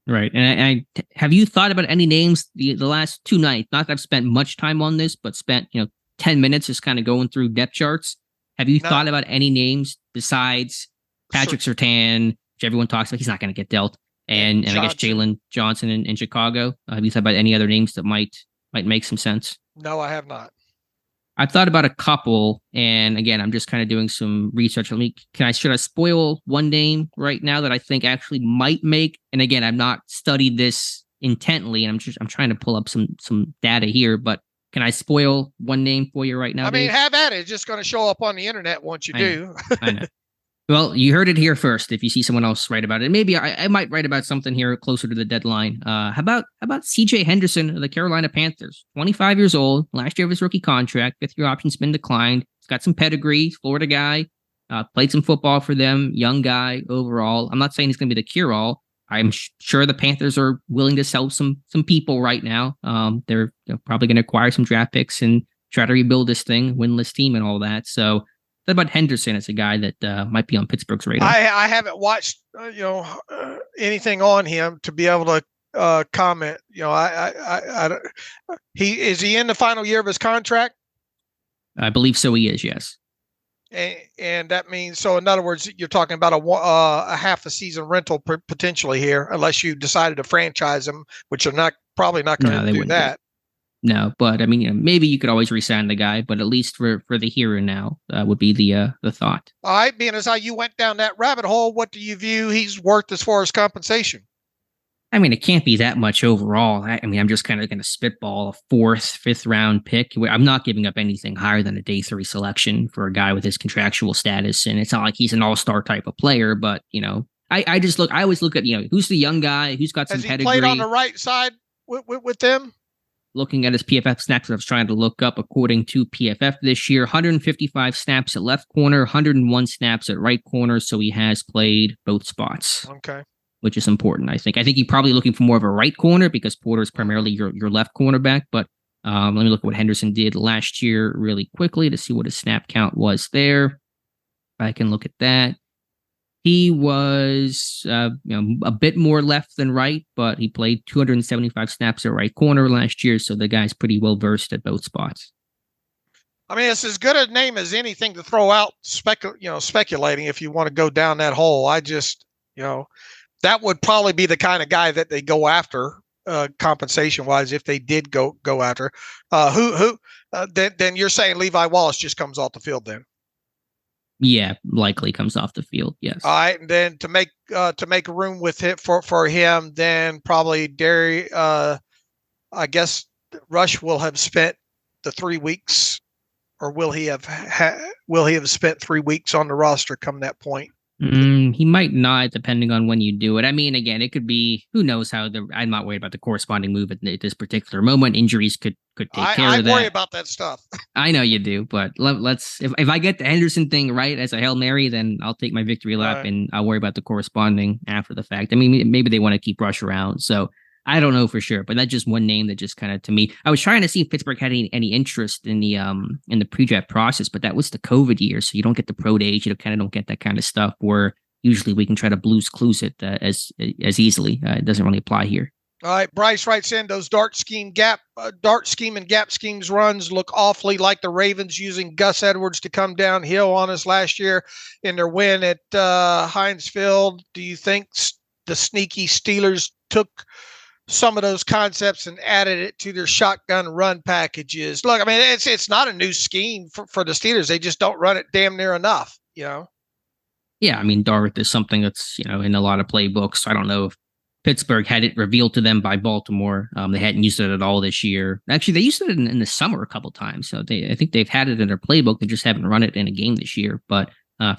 Right. And have you thought about any names the last 2 nights? Not that I've spent much time on this, but spent 10 minutes just kind of going through depth charts. Have you thought about any names besides Patrick Surtain, which everyone talks about? He's not going to get dealt. And I guess Jalen Johnson in Chicago. Have you thought about any other names that might make some sense? No, I have not. I've thought about a couple, and again, I'm just kind of doing some research. Should I spoil one name right now that I think actually might make? And again, I've not studied this intently, and I'm trying to pull up some data here. But can I spoil one name for you right now? I mean, have at it. It's just going to show up on the internet once you do. I know. Well, you heard it here first. If you see someone else write about it, maybe I might write about something here closer to the deadline. How about CJ Henderson of the Carolina Panthers? 25 years old, last year of his rookie contract, 5th-year option's been declined. He's got some pedigree, Florida guy, played some football for them, young guy overall. I'm not saying he's going to be the cure-all. I'm sure the Panthers are willing to sell some people right now. They're probably going to acquire some draft picks and try to rebuild this thing, winless team and all that. So what about Henderson as a guy that might be on Pittsburgh's radar? I haven't watched anything on him to be able to comment. Is he in the final year of his contract? I believe so. He is, yes. And that means, so in other words, you're talking about a half a season rental potentially here, unless you decided to franchise him, which are probably not going to do that. No, but I mean, maybe you could always re-sign the guy, but at least for the here and now, would be the thought. All right, being as how you went down that rabbit hole, what do you view he's worth as far as compensation? I mean, it can't be that much overall. I mean, I'm just kind of going to spitball a 4th, 5th round pick. I'm not giving up anything higher than a day 3 selection for a guy with his contractual status, and it's not like he's an all-star type of player. But I always look at who's the young guy who's got some pedigree. Has he played on the right side with them? Looking at his PFF snaps that I was trying to look up, according to PFF this year, 155 snaps at left corner, 101 snaps at right corner. So he has played both spots. Okay. Which is important, I think. I think you're probably looking for more of a right corner because Porter is primarily your left cornerback. But let me look at what Henderson did last year really quickly to see what his snap count was there. I can look at that. He was a bit more left than right, but he played 275 snaps at right corner last year, so the guy's pretty well versed at both spots. I mean, it's as good a name as anything to throw out, speculating if you want to go down that hole. I just, that would probably be the kind of guy that they go after, compensation wise, if they did go after. Then you're saying Levi Wallace just comes off the field then? Yeah, likely comes off the field. Yes. All right, and then to make room with it for him, then probably I guess Rush will have spent the 3 weeks, or will he have spent 3 weeks on the roster come that point? He might not, depending on when you do it. I mean, again, it could be, who knows how I'm not worried about the corresponding move at this particular moment. Injuries could take care of that. I worry about that stuff. I know you do, but let's, if I get the Henderson thing right as a Hail Mary, then I'll take my victory lap and I'll worry about the corresponding after the fact. I mean, maybe they want to keep Rush around. So I don't know for sure, but that's just one name that just kind of, to me, I was trying to see if Pittsburgh had any interest in the pre-draft process, but that was the COVID year, so you don't get the pro days, you kind of don't get that kind of stuff where usually we can try to Blues Clues it as easily. It doesn't really apply here. All right, Bryce writes in, those dart scheme and gap schemes runs look awfully like the Ravens using Gus Edwards to come downhill on us last year in their win at Heinz Field. Do you think the sneaky Steelers took some of those concepts and added it to their shotgun run packages? Look, I mean, it's not a new scheme for the Steelers. They just don't run it damn near enough, Yeah, I mean, dart is something that's, in a lot of playbooks. I don't know if Pittsburgh had it revealed to them by Baltimore. They hadn't used it at all this year. Actually, they used it in the summer a couple times. So I think they've had it in their playbook. They just haven't run it in a game this year. But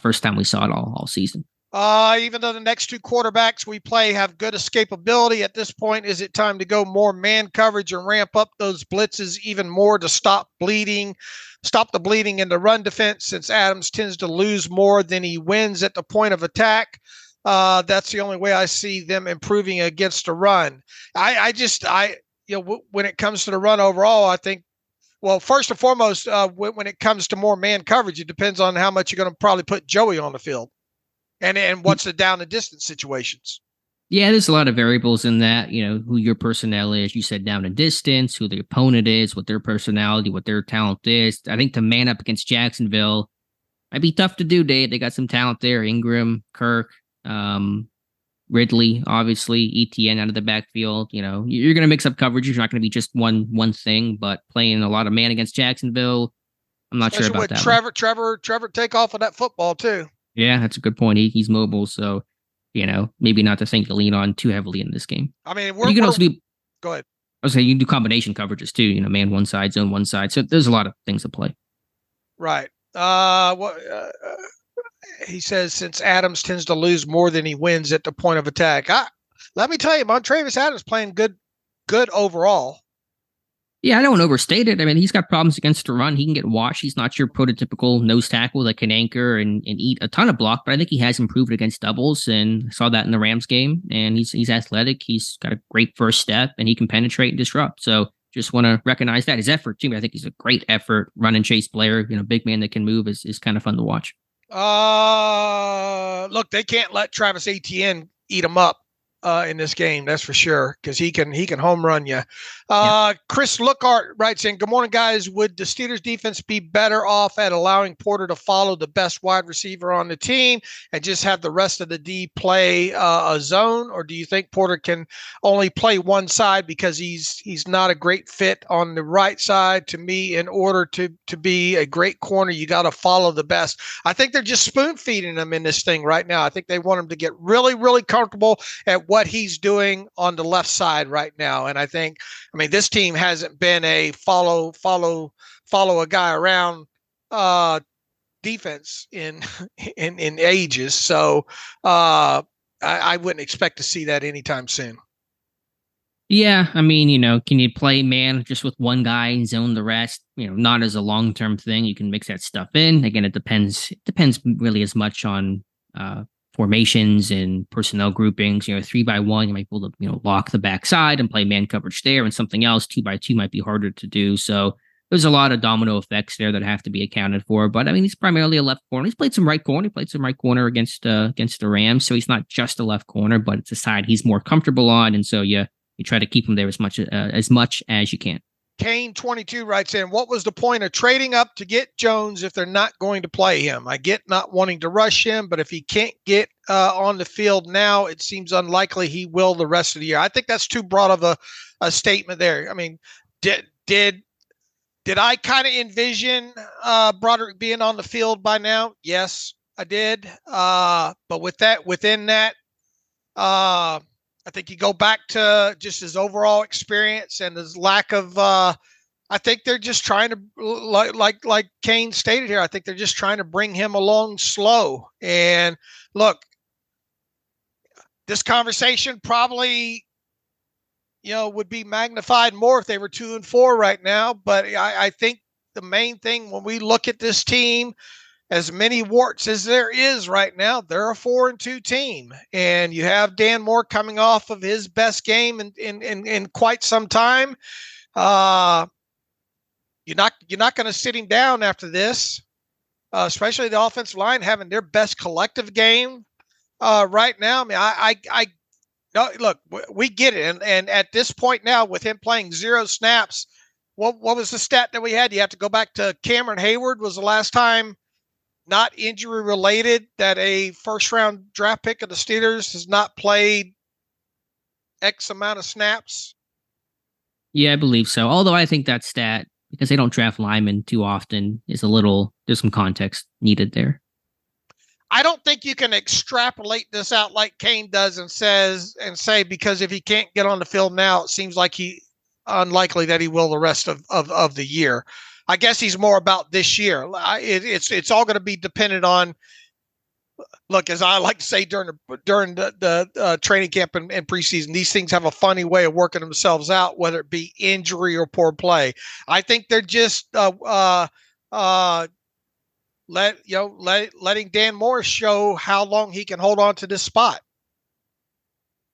first time we saw it all season. Even though the next two quarterbacks we play have good escapability at this point, is it time to go more man coverage and ramp up those blitzes even more to stop the bleeding in the run defense, since Adams tends to lose more than he wins at the point of attack? That's the only way I see them improving against the run. When it comes to the run overall, I think, well, first and foremost, when it comes to more man coverage, it depends on how much you're going to probably put Joey on the field. And what's the down and distance situations? Yeah, there's a lot of variables in that, who your personnel is. You said down and distance, who the opponent is, what their personality, what their talent is. I think to man up against Jacksonville might be tough to do, Dave. They got some talent there. Ingram, Kirk, Ridley, obviously, ETN out of the backfield. You're going to mix up coverage. You're not going to be just one thing, but playing a lot of man against Jacksonville, I'm not sure about that. Trevor take off of that football too. Yeah, that's a good point. He's mobile, so maybe not the thing to lean on too heavily in this game. I mean, you can also do. Go ahead. I was saying you can do combination coverages too. Man one side, zone one side. So there's a lot of things to play. Right. He says since Adams tends to lose more than he wins at the point of attack. Let me tell you, Montravius Adams playing good overall. Yeah, I don't overstate it. I mean, he's got problems against the run. He can get washed. He's not your prototypical nose tackle that can anchor and eat a ton of block, but I think he has improved against doubles, and I saw that in the Rams game. And he's athletic. He's got a great first step, and he can penetrate and disrupt. So just want to recognize that. His effort, too. I think he's a great effort, run and chase player. Big man that can move is kind of fun to watch. Look, they can't let Travis Etienne eat him up in this game, that's for sure, because he can home run you. Chris Lookhart writes in, good morning, guys. Would the Steelers defense be better off at allowing Porter to follow the best wide receiver on the team and just have the rest of the D play a zone? Or do you think Porter can only play one side because he's not a great fit on the right side? To me, in order to be a great corner, you got to follow the best. I think they're just spoon feeding him in this thing right now. I think they want him to get really, really comfortable at what he's doing on the left side right now. And I mean, this team hasn't been a follow a guy around defense in ages. So I wouldn't expect to see that anytime soon. Yeah, I mean, can you play man just with one guy and zone the rest? Not as a long-term thing. You can mix that stuff in. Again, it depends really as much on formations and personnel groupings. 3-by-1, you might be able to lock the backside and play man coverage there, and something else 2-by-2 might be harder to do. So there's a lot of domino effects there that have to be accounted for. But I mean, he's primarily a left corner. He's played some right corner. He played some right corner against the Rams, so he's not just a left corner, but it's a side he's more comfortable on, and so you try to keep him there as much as you can. Kane 22 writes in, what was the point of trading up to get Jones if they're not going to play him? I get not wanting to rush him, but if he can't get on the field now, it seems unlikely he will the rest of the year. I think that's too broad of a statement there. I mean, did I kind of envision Broderick being on the field by now? Yes, I did. But within that, I think you go back to just his overall experience and his lack of. I think they're just trying to, like Kane stated here. I think they're just trying to bring him along slow. And look, this conversation probably, would be magnified more if they were 2-4 right now. But I think the main thing when we look at this team, as many warts as there is right now, they're a 4-2 team, and you have Dan Moore coming off of his best game in quite some time. You're not going to sit him down after this, especially the offensive line having their best collective game right now. I mean, no, look, we get it, and at this point now, with him playing 0 snaps, what was the stat that we had? You have to go back to Cameron Hayward was the last time, not injury related, that a first round draft pick of the Steelers has not played X amount of snaps. Yeah, I believe so. Although I think that stat, because they don't draft linemen too often, there's some context needed there. I don't think you can extrapolate this out like Kane does and say, because if he can't get on the field now, it seems like unlikely that he will the rest of the year. I guess he's more about this year. It's all going to be dependent on. Look, as I like to say during the training camp and preseason, these things have a funny way of working themselves out, whether it be injury or poor play. I think they're just letting Dan Moore show how long he can hold on to this spot.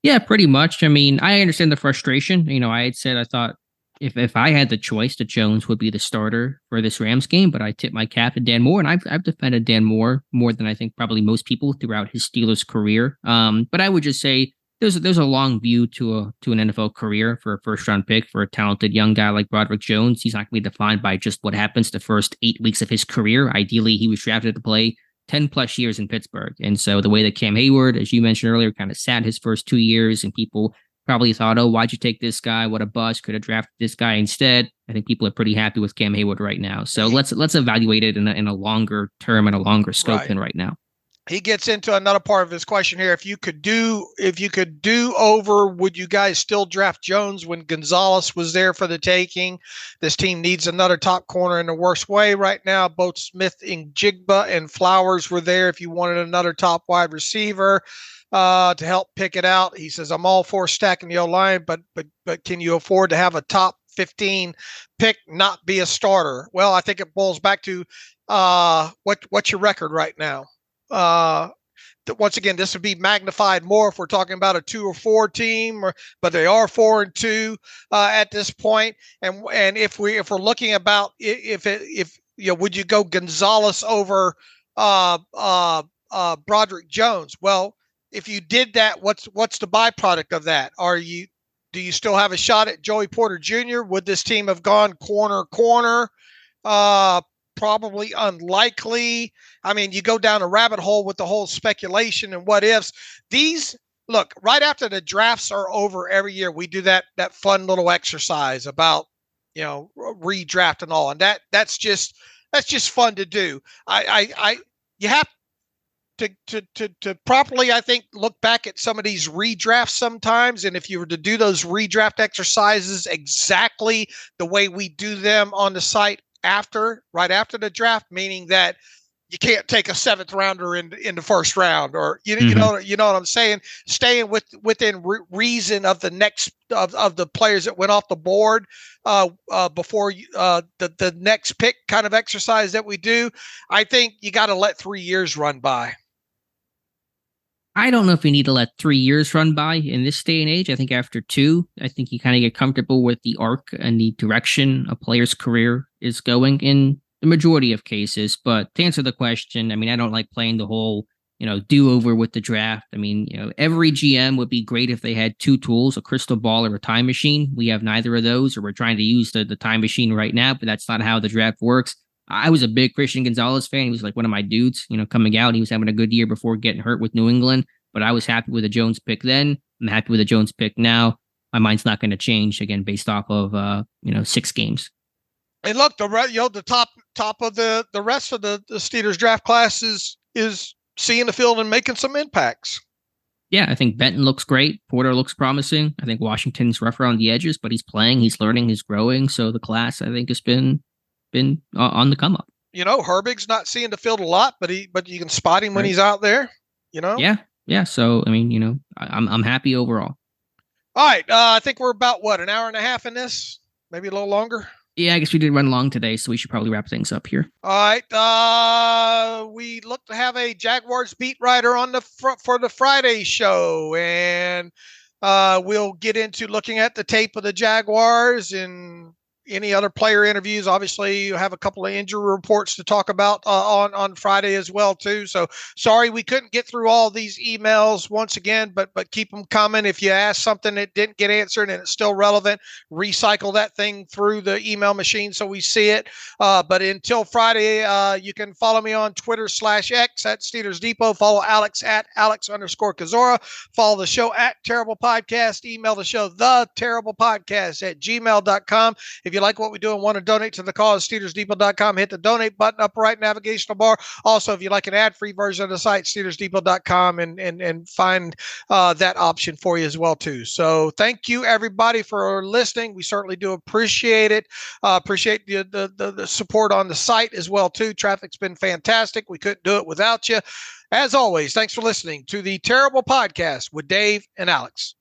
Yeah, pretty much. I mean, I understand the frustration. I had said I thought if I had the choice, that Jones would be the starter for this Rams game, but I tipped my cap to Dan Moore, and I've defended Dan Moore more than I think probably most people throughout his Steelers career. But I would just say there's a long view to an NFL career for a first round pick for a talented young guy like Broderick Jones. He's not going to be defined by just what happens the first 8 weeks of his career. Ideally, he was drafted to play 10 plus years in Pittsburgh. And so the way that Cam Hayward, as you mentioned earlier, kind of sat his first 2 years, and people probably thought, oh, why'd you take this guy? What a bust. Could have drafted this guy instead. I think people are pretty happy with Cam Hayward right now. So let's evaluate it in a longer term and a longer scope than right now. He gets into another part of his question here. If you could do over, would you guys still draft Jones when Gonzalez was there for the taking? This team needs another top corner in the worst way right now. Both Smith and Jigba and Flowers were there. If you wanted another top wide receiver to help pick it out, he says, I'm all for stacking the O-line, but can you afford to have a top 15 pick not be a starter? Well, I think it boils back to what's your record right now? Once again, this would be magnified more if we're talking about a 2 or 4 team, but they are 4-2 at this point. And if we're looking about would you go Gonzalez over Broderick Jones? Well, if you did that, what's the byproduct of that? Do you still have a shot at Joey Porter Jr.? Would this team have gone corner? Probably unlikely. I mean, you go down a rabbit hole with the whole speculation and what ifs. Look, right after the drafts are over every year, we do that fun little exercise about, redraft and all. And that's just fun to do. You have to properly, I think, look back at some of these redrafts sometimes. And if you were to do those redraft exercises exactly the way we do them on the site right after the draft, meaning that you can't take a 7th rounder in the first round, or you know what I'm saying, staying within reason of the next of the players that went off the board before the next pick kind of exercise that we do. I think you got to let 3 years run by. I don't know if you need to let 3 years run by in this day and age. I think after 2, I think you kind of get comfortable with the arc and the direction a player's career is going in the majority of cases. But to answer the question, I mean, I don't like playing the whole, do-over with the draft. I mean, every GM would be great if they had 2 tools, a crystal ball or a time machine. We have neither of those, or we're trying to use the time machine right now, but that's not how the draft works. I was a big Christian Gonzalez fan. He was like one of my dudes, coming out. He was having a good year before getting hurt with New England, but I was happy with the Jones pick then. I'm happy with the Jones pick now. My mind's not going to change again based off of 6 games. And look, the top of the rest of the Steelers draft class is seeing the field and making some impacts. Yeah, I think Benton looks great. Porter looks promising. I think Washington's rough around the edges, but he's playing, he's learning, he's growing. So the class, I think, has been on the come up. Herbig's not seeing the field a lot, but you can spot him when he's out there. Yeah. So I mean, I'm happy overall. All right, I think we're about an hour and a half in this, maybe a little longer. Yeah, I guess we did run long today, so we should probably wrap things up here. All right, we look to have a Jaguars beat writer on for the Friday show, and we'll get into looking at the tape of the Jaguars and any other player interviews. Obviously, you have a couple of injury reports to talk about on Friday as well too. So sorry we couldn't get through all these emails once again, but keep them coming. If you ask something that didn't get answered and it's still relevant, recycle that thing through the email machine so we see it. But until Friday, you can follow me on Twitter /X at Steelers Depot. Follow Alex at Alex_Kozora. Follow the show at Terrible Podcast. Email the show theterriblepodcast@gmail.com. If you like what we do and want to donate to the cause, SteelersDepot.com. Hit the donate button up right navigational bar. Also, if you like an ad-free version of the site, SteelersDepot.com and find that option for you as well too. So thank you everybody for listening. We certainly do appreciate it. Appreciate the support on the site as well too. Traffic's been fantastic. We couldn't do it without you. As always, thanks for listening to the Terrible Podcast with Dave and Alex.